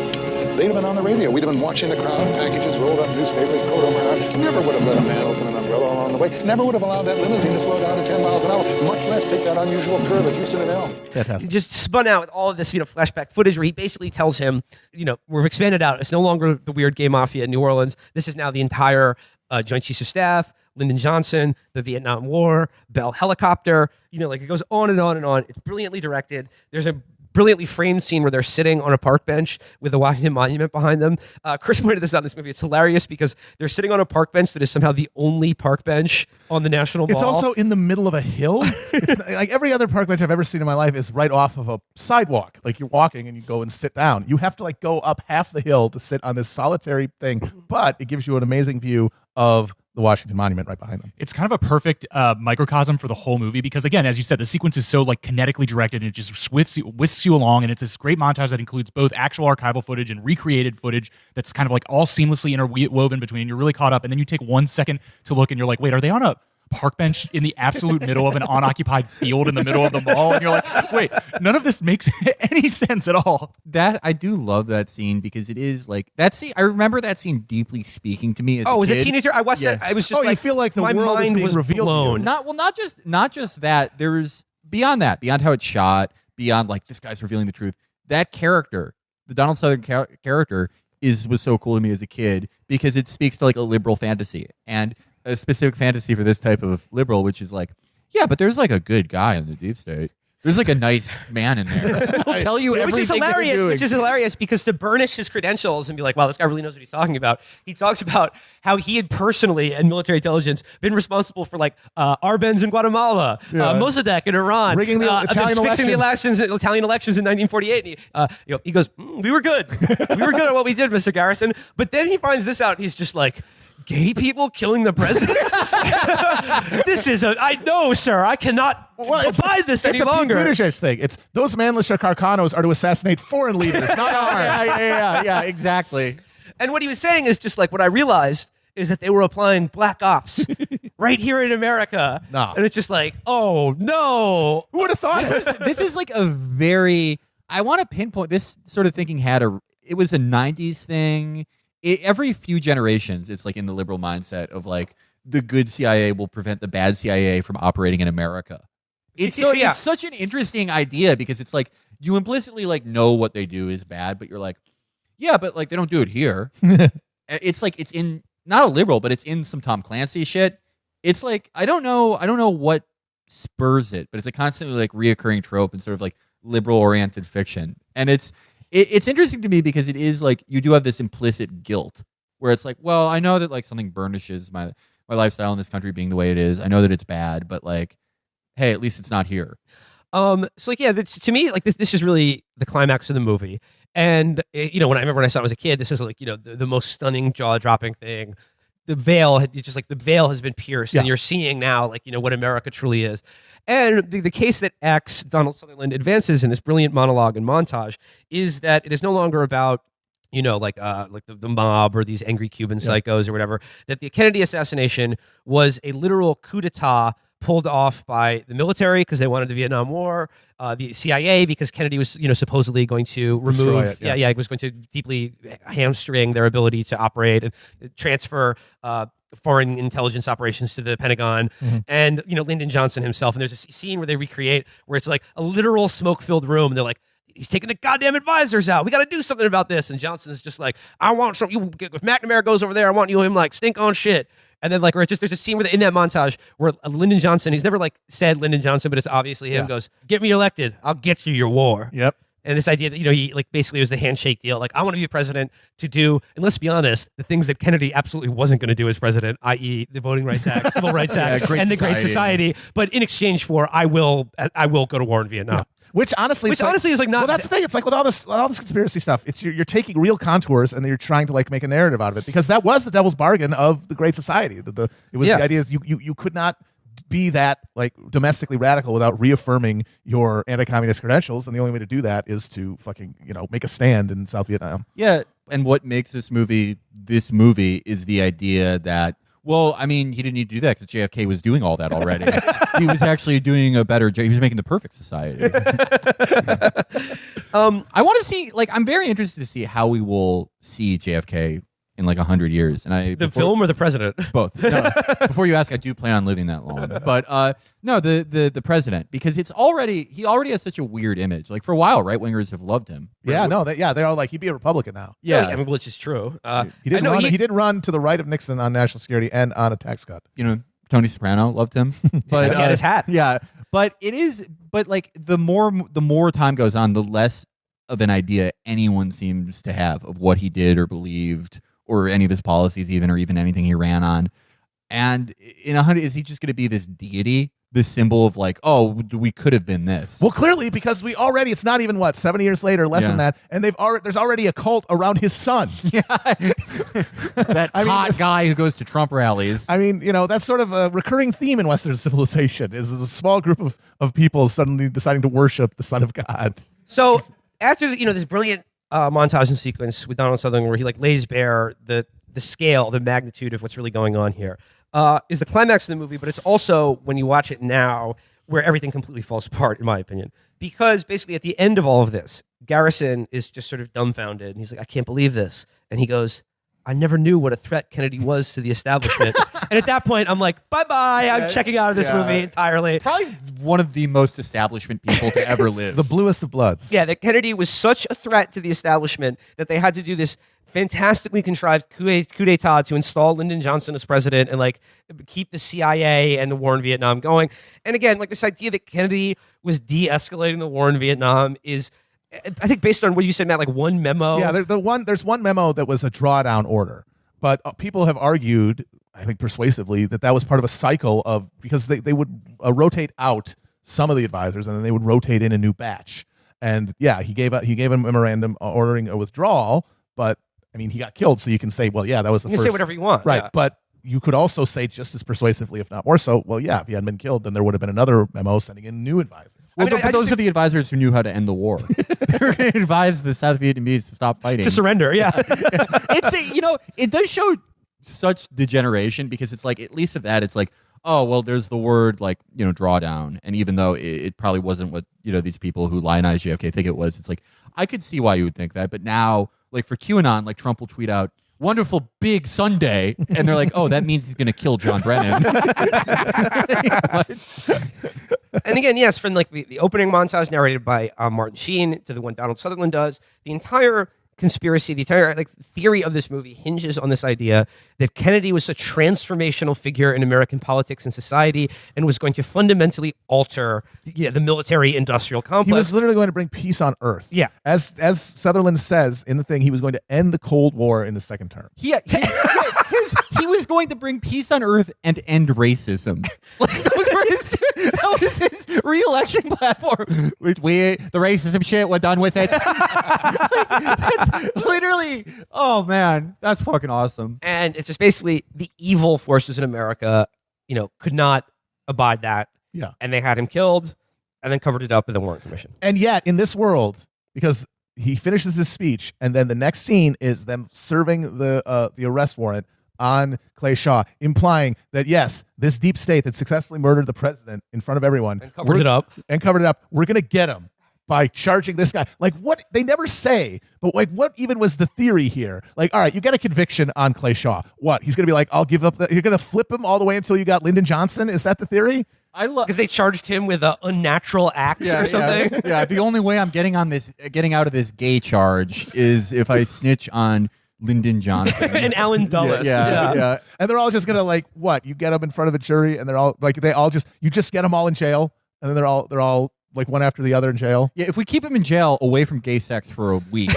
they'd have been on the radio. We'd have been watching the crowd, packages rolled up, newspapers, coat over an arm. Never would have let a man open an umbrella along the way. Never would have allowed that limousine to slow down to 10 miles an hour, much less take that unusual curve at Houston and Elm. He just spun out with all of this, flashback footage where he basically tells him, we've expanded out. It's no longer the weird gay mafia in New Orleans. This is now the entire Joint Chiefs of Staff, Lyndon Johnson, the Vietnam War, Bell helicopter. It goes on and on and on. It's brilliantly directed. There's a brilliantly framed scene where they're sitting on a park bench with the Washington Monument behind them. Chris pointed this out in this movie. It's hilarious because they're sitting on a park bench that is somehow the only park bench on the National Mall. It's also in the middle of a hill. It's like every other park bench I've ever seen in my life is right off of a sidewalk. Like you're walking and you go and sit down. You have to like go up half the hill to sit on this solitary thing, but it gives you an amazing view of the Washington Monument right behind them. It's kind of a perfect microcosm for the whole movie because, again, as you said, the sequence is so like kinetically directed and it just whisks you along, and it's this great montage that includes both actual archival footage and recreated footage that's kind of like all seamlessly interwoven between, and you're really caught up, and then you take 1 second to look and you're like, wait, are they on a park bench in the absolute middle of an unoccupied field in the middle of the mall? And you're like, wait, none of this makes any sense at all. That I do love that scene because it is like that scene. I remember that scene deeply speaking to me as a was kid. it teenager? I watched that. I was just you feel like the my world is mind being was revealed to you. blown. Not just that. There's beyond that, beyond how it's shot, beyond like this guy's revealing the truth. That character, the Donald Sutherland character, was so cool to me as a kid because it speaks to like a liberal fantasy and a specific fantasy for this type of liberal, which is like, yeah, but there's like a good guy in the deep state. There's like a nice man in there who'll tell you everything. Which is hilarious because to burnish his credentials and be like, wow, this guy really knows what he's talking about. He talks about how he had personally, and military intelligence, been responsible for like Arbenz in Guatemala, Mossadegh in Iran, rigging the Italian fixing the Italian elections in 1948. And he goes, we were good. We were good at what we did, Mr. Garrison. But then he finds this out and he's just like, gay people killing the president? I know, sir. I cannot abide this any longer. It's a Pete Buttigieg thing. It's those manless Carcanos are to assassinate foreign leaders, not ours. Yeah, exactly. And what he was saying is just like what I realized is that they were applying black ops right here in America. No. And it's just like, oh, no. Who would have thought This is like a very, I want to pinpoint this sort of thinking it was a 90s thing. Every few generations, it's like in the liberal mindset of like the good CIA will prevent the bad CIA from operating in America. It's such an interesting idea because it's like you implicitly like know what they do is bad, but you're like, yeah, but like they don't do it here. It's like it's in not a liberal, but it's in some Tom Clancy shit. It's like I don't know what spurs it, but it's a constantly like reoccurring trope and sort of like liberal oriented fiction, and it's interesting to me because it is like you do have this implicit guilt where it's like, well, I know that like something burnishes my lifestyle in this country being the way it is. I know that it's bad, but like, hey, at least it's not here. So like, yeah, to me, like this is really the climax of the movie. And when I saw it as a kid, this was like, the most stunning jaw dropping thing. The veil has been pierced, and you're seeing now like, what America truly is. And the case that Donald Sutherland advances in this brilliant monologue and montage is that it is no longer about, the mob or these angry Cuban psychos or whatever, that the Kennedy assassination was a literal coup d'etat pulled off by the military because they wanted the Vietnam War, the CIA because Kennedy was, supposedly going to remove, he was going to deeply hamstring their ability to operate and transfer foreign intelligence operations to the Pentagon, and Lyndon Johnson himself. And there's a scene where they recreate where it's like a literal smoke-filled room. And they're like, he's taking the goddamn advisors out. We got to do something about this. And Johnson's just like, I want some. If McNamara goes over there, I want him like stink on shit. And then there's a scene where in that montage where Lyndon Johnson, he's never like said Lyndon Johnson, but it's obviously him, goes, get me elected, I'll get you your war. Yep. And this idea that, he like basically was the handshake deal. Like, I want to be president to do, and let's be honest, the things that Kennedy absolutely wasn't going to do as president, i.e. the Voting Rights Act, Civil Rights Act, and the Great Society. But in exchange for, I will go to war in Vietnam. Yeah. Which honestly is like not. Well, that's the thing. It's like with all this conspiracy stuff. It's you're taking real contours and you're trying to like make a narrative out of it because that was the devil's bargain of the Great Society. It was the idea is you could not be that like domestically radical without reaffirming your anti-communist credentials, and the only way to do that is to fucking make a stand in South Vietnam. Yeah, and what makes this movie is the idea that. Well, I mean, he didn't need to do that because JFK was doing all that already. He was actually doing a better job. He was making the perfect society. I want to see, I'm very interested to see how we will see JFK in 100 years. And the film or the president? Both. No, before you ask, I do plan on living that long. But no, the president, because he already has such a weird image. Like for a while, right wingers have loved him. Yeah, they're all like, he'd be a Republican now. Yeah, which is true. He didn't run to the right of Nixon on national security and on a tax cut. Tony Soprano loved him. But he had his hat. Yeah, But it is. But like the more time goes on, the less of an idea anyone seems to have of what he did or believed, or any of his policies, or even anything he ran on. And in 100, is he just going to be this deity, this symbol of like, oh, we could have been this? Well, clearly, because it's not even 70 years later, less than that, and there's already a cult around his son. Yeah, that hot guy who goes to Trump rallies. I mean, that's sort of a recurring theme in Western civilization, is a small group of people suddenly deciding to worship the Son of God. So after this brilliant montage and sequence with Donald Sutherland, where he like lays bare the scale, the magnitude of what's really going on here, is the climax of the movie. But it's also, when you watch it now, where everything completely falls apart, in my opinion, because basically at the end of all of this, Garrison is just sort of dumbfounded, and he's like, I can't believe this, and he goes, I never knew what a threat Kennedy was to the establishment. And at that point, I'm like, bye-bye, I'm checking out of this movie entirely. Probably one of the most establishment people to ever live. The bluest of bloods. Yeah, that Kennedy was such a threat to the establishment that they had to do this fantastically contrived coup d'etat to install Lyndon Johnson as president and like keep the CIA and the war in Vietnam going. And again, like this idea that Kennedy was de-escalating the war in Vietnam is, I think, based on what you said, Matt, like one memo. Yeah, there's one memo that was a drawdown order, but people have argued, I think persuasively, that was part of a cycle of, because they would rotate out some of the advisors and then they would rotate in a new batch. And yeah, he gave a memorandum ordering a withdrawal, but I mean, he got killed, so you can say, well, yeah, that was the first. You can say whatever you want. Right, yeah. But you could also say just as persuasively, if not more so, well, yeah, if he hadn't been killed, then there would have been another memo sending in new advisors. Well, but those are the advisors who knew how to end the war. They're going to advise the South Vietnamese to stop fighting. To surrender, yeah. It does show such degeneration, because it's like, at least with that, it's like, oh, well, there's the word like, drawdown. And even though it probably wasn't what, these people who lionize JFK think it was, it's like, I could see why you would think that. But now, like for QAnon, like Trump will tweet out, wonderful big Sunday. And they're like, oh, that means he's going to kill John Brennan. And again, yes, from like the opening montage narrated by Martin Sheen to the one Donald Sutherland does, the entire conspiracy, the entire like theory of this movie hinges on this idea that Kennedy was a transformational figure in American politics and society and was going to fundamentally alter the military-industrial complex. He was literally going to bring peace on Earth. Yeah. As Sutherland says in the thing, he was going to end the Cold War in his second term. He was going to bring peace on Earth and end racism. Like, that was his re-election platform. The racism shit, we're done with it. That's literally, oh man, that's fucking awesome. And it's just basically the evil forces in America, could not abide that. Yeah. And they had him killed and then covered it up in the Warren Commission. And yet, in this world, because he finishes his speech, and then the next scene is them serving the arrest warrant on Clay Shaw, implying that yes, this deep state that successfully murdered the president in front of everyone and covered it up. We're going to get him by charging this guy. Like, what they never say, but like, what even was the theory here? Like, all right, you get a conviction on Clay Shaw. What? He's going to be like, I'll give up. You're going to flip him all the way until you got Lyndon Johnson? Is that the theory? Because they charged him with an unnatural acts or something. Yeah, the only way I'm getting out of this gay charge is if I snitch on Lyndon Johnson and Alan Dulles. Yeah. And they're all just gonna like, what? You get them in front of a jury, and they're all like, you just get them all in jail, and then they're all like one after the other in jail. Yeah, if we keep him in jail away from gay sex for a week,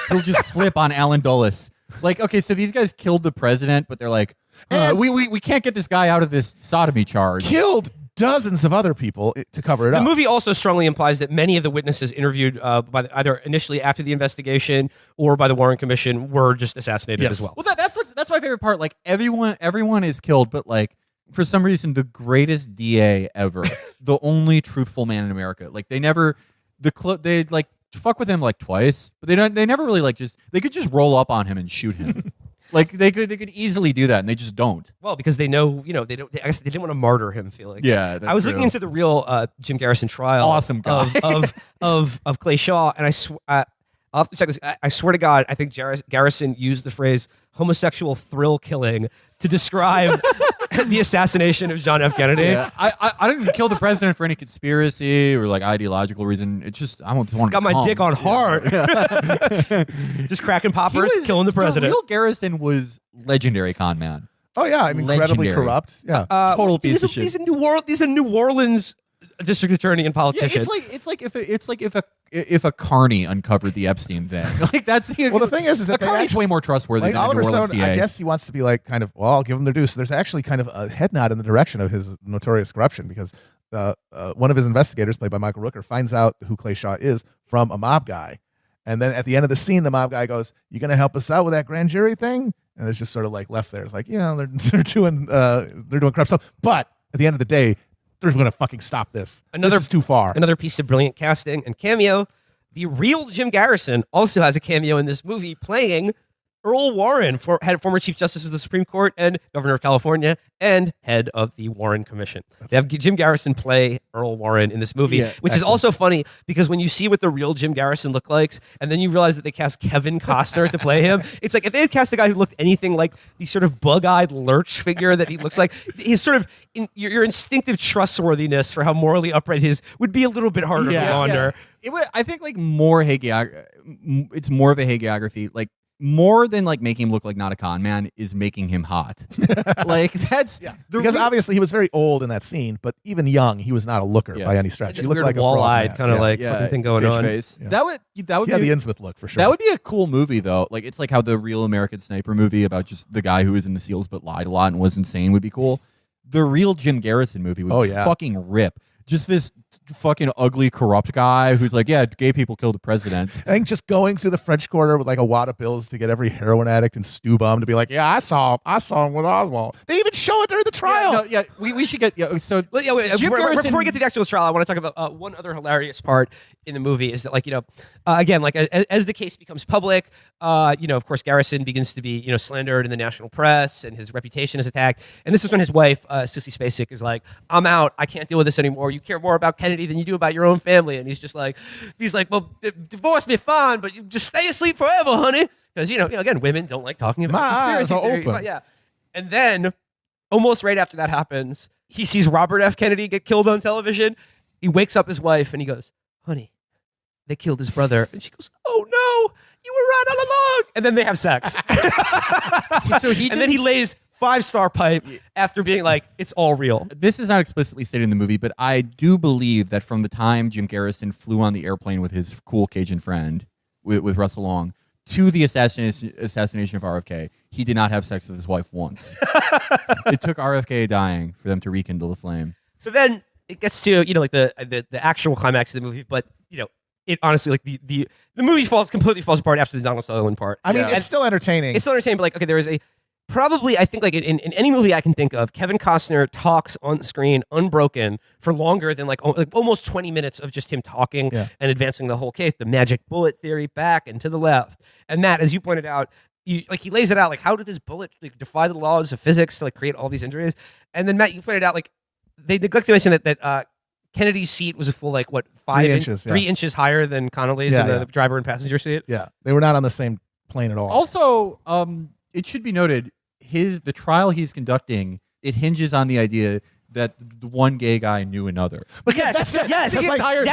he'll just flip on Alan Dulles. Like, okay, so these guys killed the president, but they're like, we can't get this guy out of this sodomy charge. Killed dozens of other people to cover it up. The movie also strongly implies that many of the witnesses interviewed by either initially after the investigation or by the Warren Commission were just assassinated as well. Well, that's my favorite part. Like, everyone is killed, but like, for some reason, the greatest DA ever, the only truthful man in America. Like, they like fuck with him like twice, but they never really like they could just roll up on him and shoot him. Like, they could easily do that, and they just don't. Well, because they know, they don't. I guess they didn't want to martyr him, Felix. Yeah, that's I was true. looking into the real Jim Garrison trial. Awesome guy. of Clay Shaw, and I'll have to check this. I swear to God, I think Garrison used the phrase "homosexual thrill killing" to describe the assassination of John F. Kennedy. Yeah. I didn't kill the president for any conspiracy or like ideological reason. It's just I just wanted got to my come. dick on hard. Just cracking poppers, killing the president. Real Garrison was legendary con man. Oh yeah, I'm incredibly Legendary. Corrupt. Yeah, Total piece of shit. These are New Orleans a district attorney and politician. It's like if a carny uncovered the Epstein thing. Like that's the Well, the thing is that a carny's way more trustworthy like than Oliver a New Orleans Stone, DA. I guess he wants to be like kind of, well, I'll give him their due. So there's actually kind of a head nod in the direction of his notorious corruption because one of his investigators, played by Michael Rooker, finds out who Clay Shaw is from a mob guy. And then at the end of the scene, the mob guy goes, "You going to help us out with that grand jury thing?" And it's just sort of like left there. It's like, yeah, they're doing corrupt stuff. But at the end of the day, they're going to fucking stop this. This is too far. Another piece of brilliant casting and cameo. The real Jim Garrison also has a cameo in this movie playing Earl Warren, former Chief Justice of the Supreme Court and Governor of California and head of the Warren Commission. They have Jim Garrison play Earl Warren in this movie, which is also funny because when you see what the real Jim Garrison looked like, and then you realize that they cast Kevin Costner to play him, it's like if they had cast a guy who looked anything like the sort of bug-eyed lurch figure that he looks like, his sort of your instinctive trustworthiness for how morally upright he is would be a little bit harder to launder. I think like more it's more of a hagiography, like more than like making him look like not a con man is making him hot. Like that's because obviously he was very old in that scene, but even young, he was not a looker by any stretch. Just He looked weird like a wall-eyed kind of like fucking thing going fish on. face. Yeah. That would He be had the Innsmouth look for sure. That would be a cool movie though. Like it's like how the Real American Sniper movie about just the guy who was in the SEALs but lied a lot and was insane would be cool. The real Jim Garrison movie would fucking rip. Just this fucking ugly corrupt guy who's like, yeah, gay people killed the president. I think just going through the French Quarter with like a wad of bills to get every heroin addict and stew bum to be like, yeah, I saw him with Oswald. They even show it during the trial. We should get so. Wait, Jim Garrison, before we get to the actual trial, I want to talk about one other hilarious part in the movie is that, like, again, like as the case becomes public, of course, Garrison begins to be, slandered in the national press and his reputation is attacked. And this is when his wife, Sissy Spacek, is like, "I'm out. I can't deal with this anymore. You care more about Kennedy than you do about your own family." And he's like, well, divorce me, fine, but you just stay asleep forever, honey. Because, again, women don't like talking about My eyes conspiracy are theories. open. Yeah. And then almost right after that happens, he sees Robert F. Kennedy get killed on television. He wakes up his wife and he goes, "Honey, they killed his brother." And she goes, "Oh no, you were right all along." And then they have sex. And then he lays 5-star pipe after being like, "It's all real." This is not explicitly stated in the movie, but I do believe that from the time Jim Garrison flew on the airplane with his cool Cajun friend, with Russell Long, to the assassination of RFK, he did not have sex with his wife once. It took RFK dying for them to rekindle the flame. So then it gets to, the actual climax of the movie, but, it honestly, like, the movie completely falls apart after the Donald Sutherland part. I mean, it's still entertaining. It's still entertaining, but, like, okay, there is probably, I think, like, in any movie I can think of, Kevin Costner talks on screen unbroken for longer than, like almost 20 minutes of just him talking and advancing the whole case, the magic bullet theory back and to the left. And Matt, as you pointed out, he lays it out, like, how did this bullet defy the laws of physics to, like, create all these injuries? And then, Matt, you pointed out, like, they neglected to mention that Kennedy's seat was a full, like, what, 3 inches, 3 inches higher than Connolly's in the driver and passenger seat? Yeah, they were not on the same plane at all. Also, it should be noted, the trial he's conducting, it hinges on the idea that the one gay guy knew another. But yes, that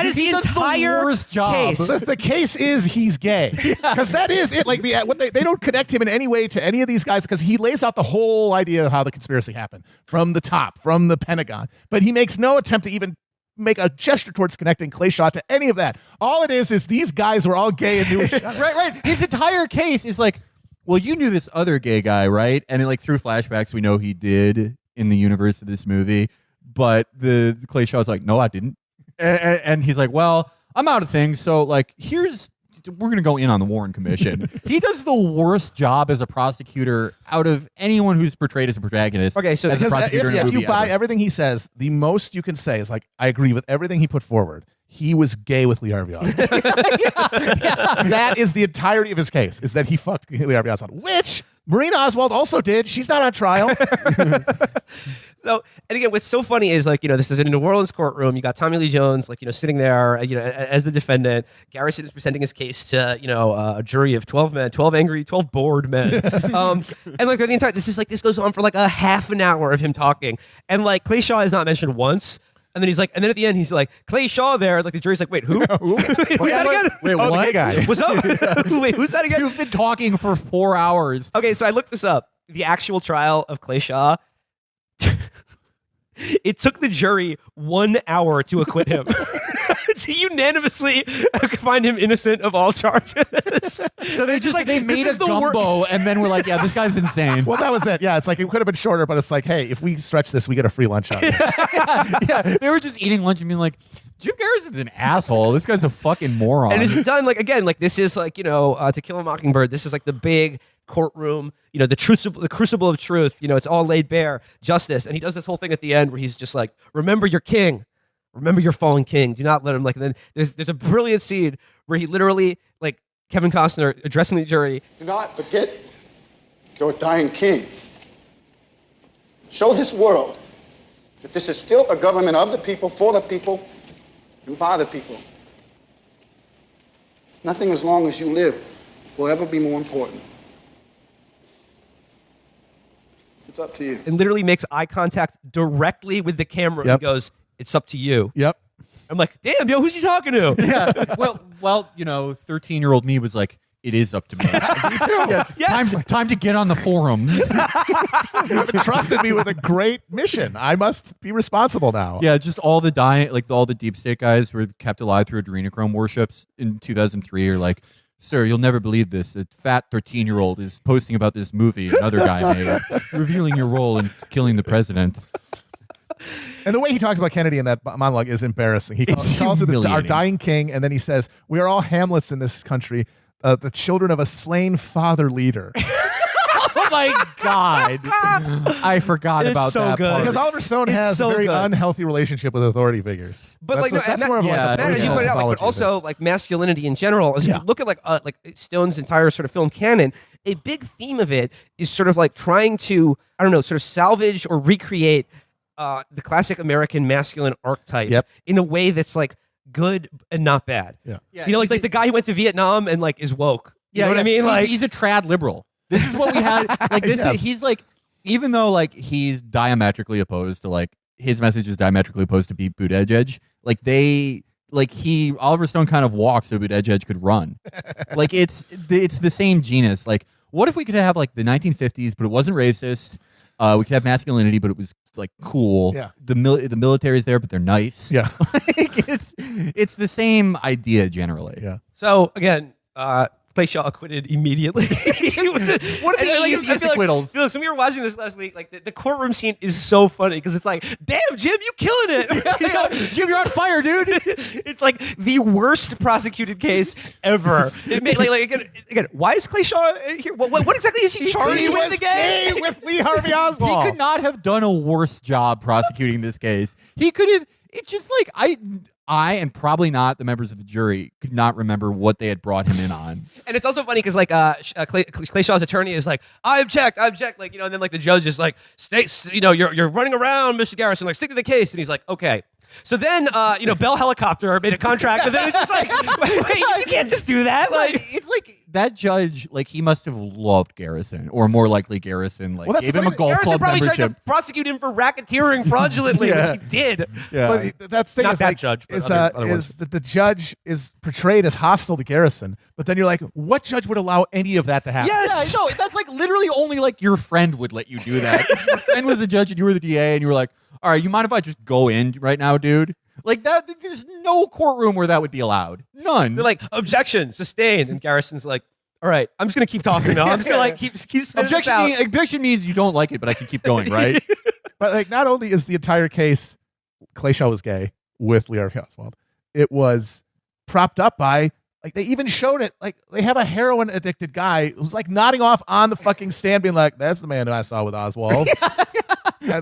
is the entire worst job. case. The case is he's gay, because that is it. Like they don't connect him in any way to any of these guys, because he lays out the whole idea of how the conspiracy happened from the top, from the Pentagon, but he makes no attempt to even make a gesture towards connecting Clay Shaw to any of that. All it is these guys were all gay and knew each other. Right. His entire case is like, well, you knew this other gay guy, right? And like through flashbacks, we know he did in the universe of this movie. But the Clay Shaw's like, no, I didn't. And he's like, well, I'm out of things. So like, we're going to go in on the Warren Commission. He does the worst job as a prosecutor out of anyone who's portrayed as a protagonist. Okay, so Because if you buy everything he says, the most you can say is like, I agree with everything he put forward. He was gay with Lee Harvey Oswald. That is the entirety of his case, is that he fucked Lee Harvey Oswald, which Marina Oswald also did. She's not on trial. So, and again, what's so funny is, like, this is in a New Orleans courtroom. You got Tommy Lee Jones, like, sitting there, as the defendant. Garrison is presenting his case to, a jury of 12 men, 12 angry, 12 bored men. And like the entire, this goes on for like a half an hour of him talking. And like Clay Shaw is not mentioned once. And then he's like, and then at the end, he's like, Clay Shaw there. Like the jury's like, wait, who? Who's that again? Wait, Oh, the what? gay guy. What's up? Wait, who's that again? You've been talking for 4 hours. Okay, so I looked this up. The actual trial of Clay Shaw. It took the jury 1 hour to acquit him. To unanimously find him innocent of all charges. So they made a gumbo and then we're like, yeah, this guy's insane. Well, that was it. Yeah, it's like it could have been shorter, but it's like, hey, if we stretch this, we get a free lunch on it. Yeah, they were just eating lunch and being like, Jim Garrison's an asshole. This guy's a fucking moron. And it's done like, again, like this is like, To Kill a Mockingbird. This is like the big courtroom, the crucible of truth. It's all laid bare, justice. And he does this whole thing at the end where he's just like, remember your king. Remember your fallen king. Do not let him, like, and then there's a brilliant scene where he literally, like, Kevin Costner addressing the jury. Do not forget your dying king. Show this world that this is still a government of the people, for the people, and by the people. Nothing as long as you live will ever be more important. It's up to you. And literally makes eye contact directly with the camera and goes, it's up to you. Yep. I'm like, damn, yo, who's he talking to? Yeah. Well, 13-year-old me was like, it is up to me. Me too. Yeah. Yes. Time to get on the forums. You've entrusted me with a great mission. I must be responsible now. Yeah, just all the deep state guys who were kept alive through adrenochrome warships in 2003 are like, sir, you'll never believe this. A fat 13-year-old is posting about this movie another guy made, revealing your role in killing the president. And the way he talks about Kennedy in that monologue is embarrassing. He calls him our dying king, and then he says, we are all Hamlets in this country, the children of a slain father leader. Oh my God. I forgot about so that good. part. Because Oliver Stone has a very unhealthy relationship with authority figures. But that's more of like a as you pointed out, but also like masculinity in general. As you look at like Stone's entire sort of film canon, a big theme of it is sort of like trying to, sort of salvage or recreate the classic American masculine archetype in a way that's like good and not bad. Yeah. Like the guy who went to Vietnam and like is woke. You know what I mean? Like he's a trad liberal. This is what we had. Like this, he's like, even though like he's diametrically opposed to like his message is diametrically opposed to Pete Buttigieg. Oliver Stone kind of walks so Buttigieg could run. Like it's the same genus. Like what if we could have like the 1950s, but it wasn't racist. We could have masculinity, but it was like cool. Yeah. The military's there, but they're nice. Yeah. Like, it's the same idea generally. Yeah. So again, Clay Shaw acquitted immediately. What are the easiest acquittals? Felix, when we were watching this last week, like the courtroom scene is so funny because it's like, damn, Jim, you killing it. Jim, you're on fire, dude. It's like the worst prosecuted case ever. It made, again, why is Clay Shaw here? What exactly is he charged with again? with Lee Harvey Oswald. He could not have done a worse job prosecuting this case. He could have. It's just like I and probably not the members of the jury could not remember what they had brought him in on. And it's also funny because like Clay Shaw's attorney is like, I object, like, and then like the judge is like, you're running around, Mr. Garrison, like stick to the case, and he's like, okay. So then, Bell Helicopter made a contract, and then it's just like, wait, you can't just do that. Like, it's like that judge, like he must have loved Garrison, or more likely Garrison, like gave him a golf Garrison club probably membership. tried to prosecute him for racketeering fraudulently, which he did. Yeah. But that's the thing Not is, that like, judge, but is other ones. that the judge is portrayed as hostile to Garrison, but then you're like, what judge would allow any of that to happen? Yes, no, that's like literally only like your friend would let you do that. If your friend was the judge and you were the DA, and you were like, all right, you mind if I just go in right now, dude? Like that, there's no courtroom where that would be allowed. None. They're like, objection, sustained. And Garrison's like, all right, I'm just going to keep talking now. I'm just going to like keep spinning this out. Objection means you don't like it, but I can keep going, right? But like, not only is the entire case, Clay Shaw was gay with Lee Harvey Oswald, it was propped up by, like, they even showed it, like, they have a heroin addicted guy who's like nodding off on the fucking stand being like, that's the man who I saw with Oswald.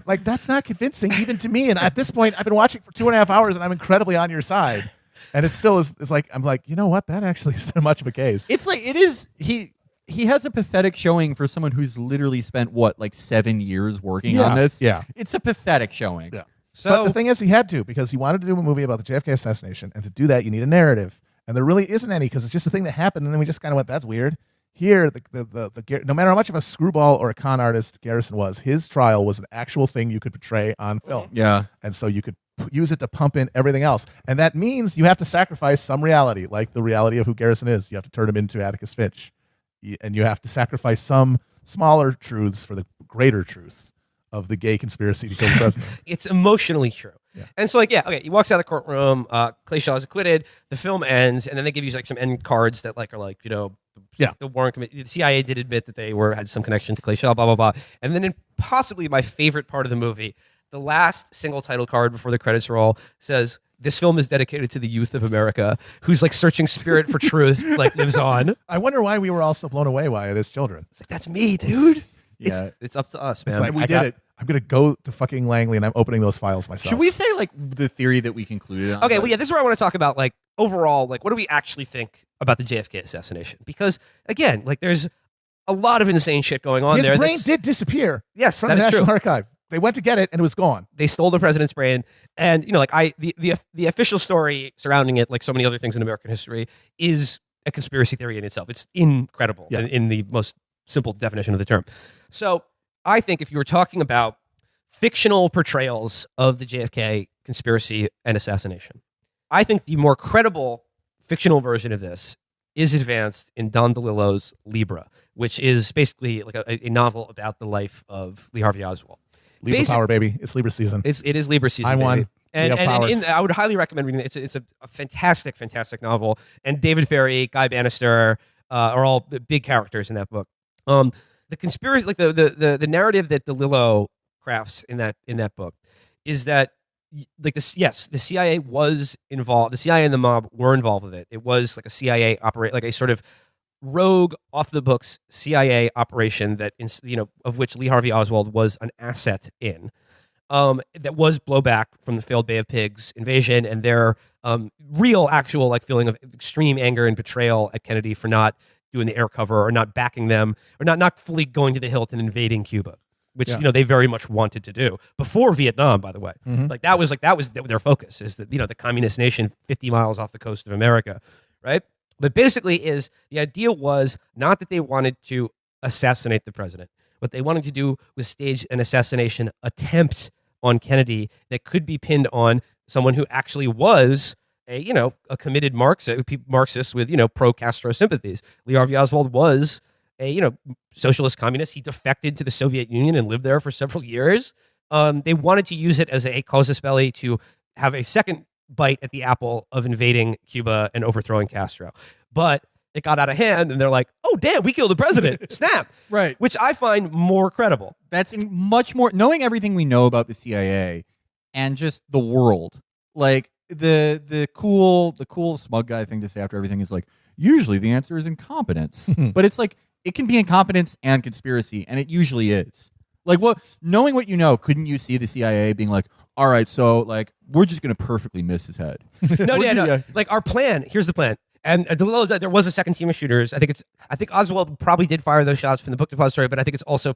Like, that's not convincing even to me. And at this point, I've been watching for 2.5 hours and I'm incredibly on your side. And it still is, it's like, I'm like, you know what? That actually isn't much of a case. It's like, it is, he has a pathetic showing for someone who's literally spent, like 7 years working on this? Yeah. It's a pathetic showing. Yeah. But the thing is, he had to, because he wanted to do a movie about the JFK assassination. And to do that, you need a narrative. And there really isn't any, because it's just a thing that happened. And then we just kind of went, that's weird. Here, no matter how much of a screwball or a con artist Garrison was, his trial was an actual thing you could portray on film. Yeah. And so you could use it to pump in everything else. And that means you have to sacrifice some reality, like the reality of who Garrison is. You have to turn him into Atticus Finch. And you have to sacrifice some smaller truths for the greater truth of the gay conspiracy to kill the president. It's emotionally true. Yeah. And so, like, yeah, okay, he walks out of the courtroom. Clay Shaw is acquitted. The film ends, and then they give you like some end cards that like are like, you know, Yeah. the Warren Committee. The CIA did admit that they had some connection to Clay Shaw. Blah blah blah. And then, in possibly my favorite part of the movie, the last single title card before the credits roll says, "This film is dedicated to the youth of America, whose like searching spirit for truth like lives on." I wonder why we were all so blown away by it as children. It's like, that's me, dude. Yeah. It's up to us, man. It's like, We did it. I'm going to go to fucking Langley and I'm opening those files myself. Should we say like the theory that we concluded on? Okay, well, yeah, this is where I want to talk about, like, overall, like, what do we actually think about the JFK assassination? Because, again, like, there's a lot of insane shit going on His there. brain did disappear Yes, from that the is National true. Archive. They went to get it and it was gone. They stole the president's brain, and, you know, like, the official story surrounding it, like so many other things in American history, is a conspiracy theory in itself. It's incredible in the most simple definition of the term. So I think if you were talking about fictional portrayals of the JFK conspiracy and assassination, I think the more credible fictional version of this is advanced in Don DeLillo's Libra, which is basically like a novel about the life of Lee Harvey Oswald. Libra power, baby. It's Libra season. It is Libra season. I won. Baby. And, We have powers. I would highly recommend reading it. It's a fantastic, fantastic novel. And David Ferry, Guy Bannister are all big characters in that book. The conspiracy, like the narrative that DeLillo crafts in that book, is that like this. Yes, the CIA was involved. The CIA and the mob were involved with it. It was like a CIA like a sort of rogue, off the books CIA operation that of which Lee Harvey Oswald was an asset in. That was blowback from the failed Bay of Pigs invasion and their real, actual like feeling of extreme anger and betrayal at Kennedy for not doing the air cover or not backing them or not fully going to the hilt and invading Cuba, which they very much wanted to do before Vietnam, by the way. Like that was their focus, is that the communist nation 50 miles off the coast of America, right? But basically, is the idea was not that they wanted to assassinate the president. What they wanted to do was stage an assassination attempt on Kennedy that could be pinned on someone who actually was a committed Marxist with pro Castro sympathies. Lee Harvey Oswald was a socialist communist. He defected to the Soviet Union and lived there for several years. They wanted to use it as a casus belli to have a second bite at the apple of invading Cuba and overthrowing Castro, but it got out of hand, and they're like, "Oh damn, we killed the president!" Snap, Right. Which I find more credible. That's much more, knowing everything we know about the CIA and just the world. Like the cool smug guy thing to say after everything is like, usually the answer is incompetence, but it's like it can be incompetence and conspiracy, and it usually is. Like, knowing what you know, couldn't you see the CIA being like, all right, so like we're just gonna perfectly miss his head? No. Like our plan. Here's the plan. And there was a second team of shooters. I think Oswald probably did fire those shots from the book depository, but I think it's also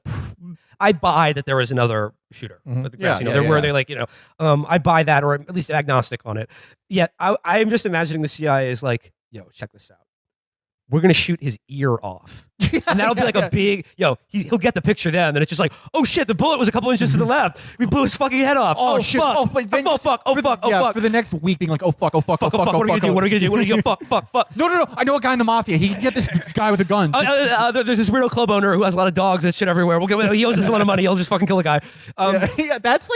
I buy that there was another shooter. With the grass, I buy that, or at least agnostic on it. Yet I'm just imagining the CIA is like, yo, check this out. We're going to shoot his ear off. And that'll be like a big, he'll get the picture then. And then it's just like, oh shit, the bullet was a couple inches to the left. We blew his fucking head off. Oh shit. Fuck. Oh fuck. For the next week being like, oh fuck. What are we going to do? What are we going to do? Fuck. No. I know a guy in the mafia. He can get this guy with a gun. There's this weirdo club owner who has a lot of dogs and shit everywhere. He owes us a lot of money. He'll just fucking kill a guy. That's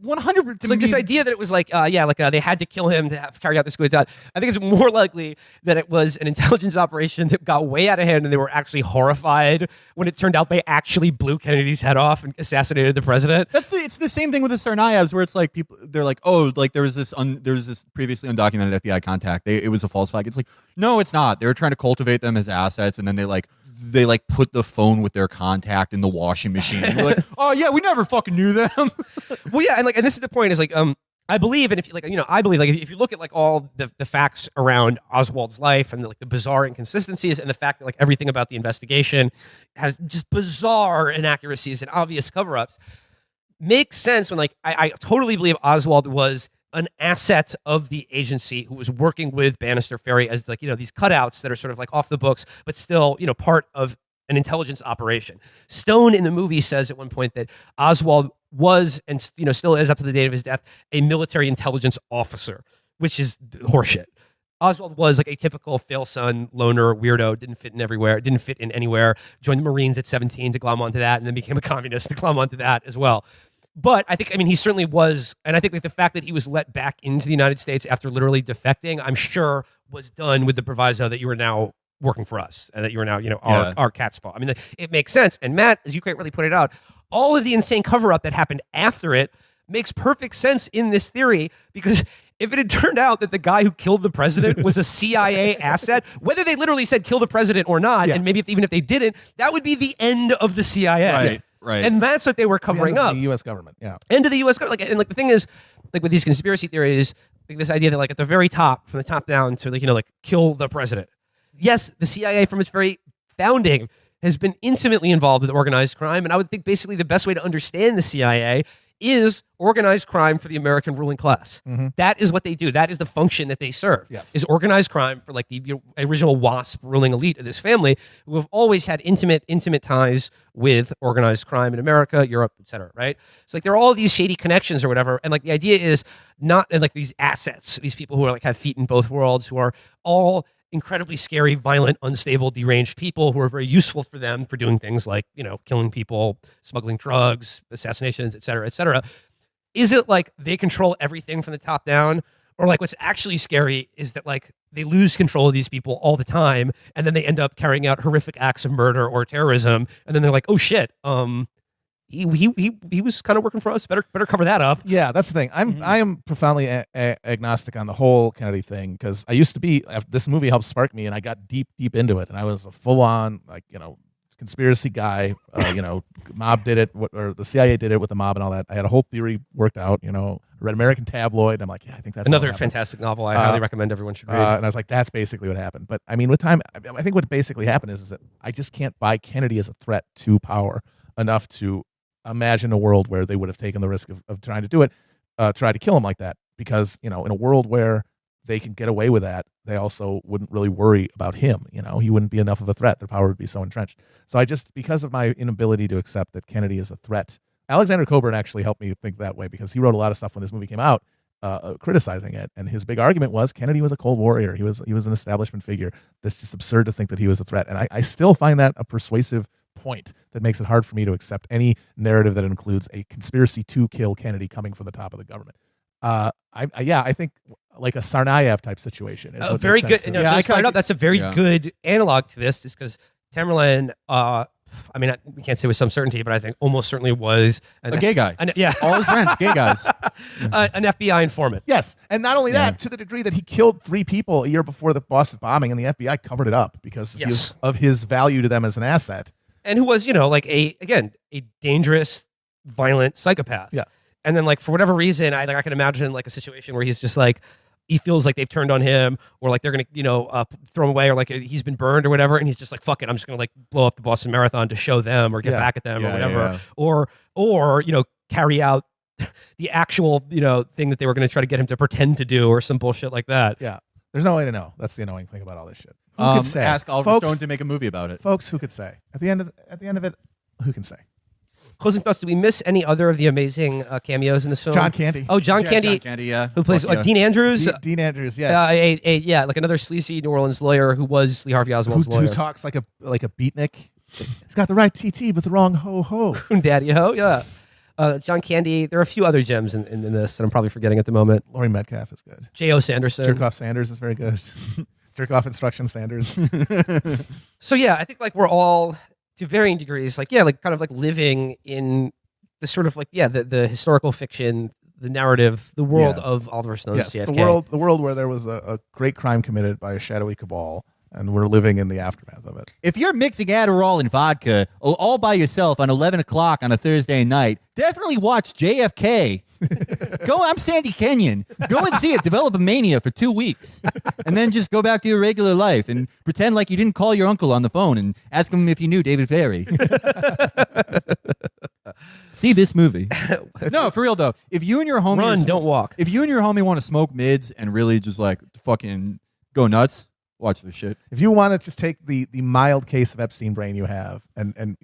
100%. It's like this idea that it was like, they had to kill him to carry out this coup d'etat. I think it's more likely that it was an intelligence operation that got way out of hand and they were actually horrified when it turned out they actually blew Kennedy's head off and assassinated the president. It's the same thing with the Tsarnaevs, where it's like they're like, oh, like there was this previously undocumented FBI contact. It was a false flag. It's like, no, it's not. They were trying to cultivate them as assets, and then they put the phone with their contact in the washing machine. And we're like, oh yeah, we never fucking knew them. Well, yeah, and this is the point, is like, I believe, and if I believe, like, if you look at like all the facts around Oswald's life and the bizarre inconsistencies and the fact that like everything about the investigation has just bizarre inaccuracies and obvious cover-ups, makes sense when like I totally believe Oswald was an asset of the agency who was working with Bannister Ferry as like, these cutouts that are sort of like off the books, but still, part of an intelligence operation. Stone in the movie says at one point that Oswald was, and still is up to the date of his death, a military intelligence officer, which is horseshit. Oswald was like a typical fail son, loner, weirdo, didn't fit in anywhere, joined the Marines at 17 to glom onto that, and then became a communist to glom onto that as well. But I think, I mean, he certainly was, and I think like the fact that he was let back into the United States after literally defecting, I'm sure was done with the proviso that you were now working for us and that you are now, our cat's paw. I mean, it makes sense. And Matt, as you quite rightly pointed out, all of the insane cover-up that happened after it makes perfect sense in this theory, because if it had turned out that the guy who killed the president was a CIA asset, whether they literally said kill the president or not, and maybe even if they didn't, that would be the end of the CIA. Right. And that's what they were covering up. The U.S. government, End of the U.S. government. And the thing is, like with these conspiracy theories, like this idea that like at the very top, from the top down, to like kill the president. Yes, the CIA from its very founding has been intimately involved with organized crime, and I would think basically the best way to understand the CIA is organized crime for the American ruling class. That is what they do. That is the function that they serve. Yes. Is organized crime for like the original WASP ruling elite of this family, who have always had intimate ties with organized crime in America, Europe, etc. Right? So like there are all these shady connections or whatever, and like the idea is not, and like these assets, these people who are like have feet in both worlds, who are all incredibly scary, violent, unstable, deranged people who are very useful for them for doing things like, killing people, smuggling drugs, assassinations, et cetera, et cetera. Is it like they control everything from the top down? Or like what's actually scary is that like they lose control of these people all the time, and then they end up carrying out horrific acts of murder or terrorism, and then they're like, oh shit, he was kind of working for us. Better cover that up. Yeah, that's the thing. I am profoundly agnostic on the whole Kennedy thing, because I used to be. This movie helped spark me, and I got deep into it, and I was a full on conspiracy guy. Mob did it, or the CIA did it with the mob and all that. I had a whole theory worked out. Read American Tabloid. I'm like, yeah, I think that's another fantastic novel. I highly recommend everyone should read. And I was like, that's basically what happened. But I mean, with time, I think what basically happened is that I just can't buy Kennedy as a threat to power enough to imagine a world where they would have taken the risk of trying to do it, try to kill him like that. Because, in a world where they can get away with that, they also wouldn't really worry about him. He wouldn't be enough of a threat. Their power would be so entrenched. So because of my inability to accept that Kennedy is a threat, Alexander Coburn actually helped me think that way, because he wrote a lot of stuff when this movie came out, criticizing it. And his big argument was Kennedy was a cold warrior. He was an establishment figure. That's just absurd to think that he was a threat. And I still find that a persuasive point that makes it hard for me to accept any narrative that includes a conspiracy to kill Kennedy coming from the top of the government. I think like a Tsarnaev type situation is very good. That's a very good analog to this, is because Tamerlan, we can't say with some certainty, but I think almost certainly was a gay guy. All his friends, gay guys. An FBI informant. Yes, and not only that, to the degree that he killed 3 people a year before the Boston bombing, and the FBI covered it up because of his value to them as an asset. And who was, a dangerous, violent psychopath. Yeah. And then, like, for whatever reason, I can imagine like a situation where he's just like, he feels like they've turned on him, or like they're gonna, throw him away, or like he's been burned or whatever, and he's just like, fuck it, I'm just gonna like blow up the Boston Marathon to show them or get back at them or whatever, or carry out the actual thing that they were gonna try to get him to pretend to do, or some bullshit like that. Yeah, there's no way to know. That's the annoying thing about all this shit. Who could say? Ask Oliver Stone to make a movie about it, folks. Who could say? At the end of it, who can say? Closing thoughts. Do we miss any other of the amazing cameos in this film? John Candy. Oh, John Candy. John Candy, yeah. Who plays Dean Andrews? Dean Andrews, yes. Like another sleazy New Orleans lawyer who was Lee Harvey Oswald's lawyer. Who talks like a beatnik. He's got the right TT, but the wrong ho-ho. Daddy ho, yeah. John Candy. There are a few other gems in this that I'm probably forgetting at the moment. Laurie Metcalf is good. J.O. Sanderson. Jerkoff Sanders is very good. Jerkoff Instruction Sanders. So yeah, I think like we're all, to varying degrees, like kind of like living in the sort of like the historical fiction, the narrative, the world of Oliver Stone's JFK. The world where there was a great crime committed by a shadowy cabal, and we're living in the aftermath of it. If you're mixing Adderall and vodka all by yourself on 11 o'clock on a Thursday night, definitely watch JFK. I'm Sandy Kenyon. Go and see it. Develop a mania for 2 weeks. And then just go back to your regular life and pretend like you didn't call your uncle on the phone and ask him if you knew David Ferry. See this movie. No, for real though. If you and your homie don't walk. If you and your homie want to smoke mids and really just like fucking go nuts, watch this shit. If you want to just take the mild case of Epstein brain you have and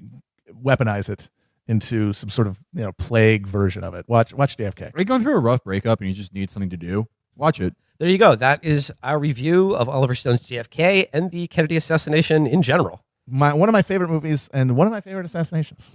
weaponize it into some sort of plague version of it, watch JFK. Are you going through a rough breakup and you just need something to do? Watch it. There you go. That is our review of Oliver Stone's JFK and the Kennedy assassination in general. One of my favorite movies and one of my favorite assassinations.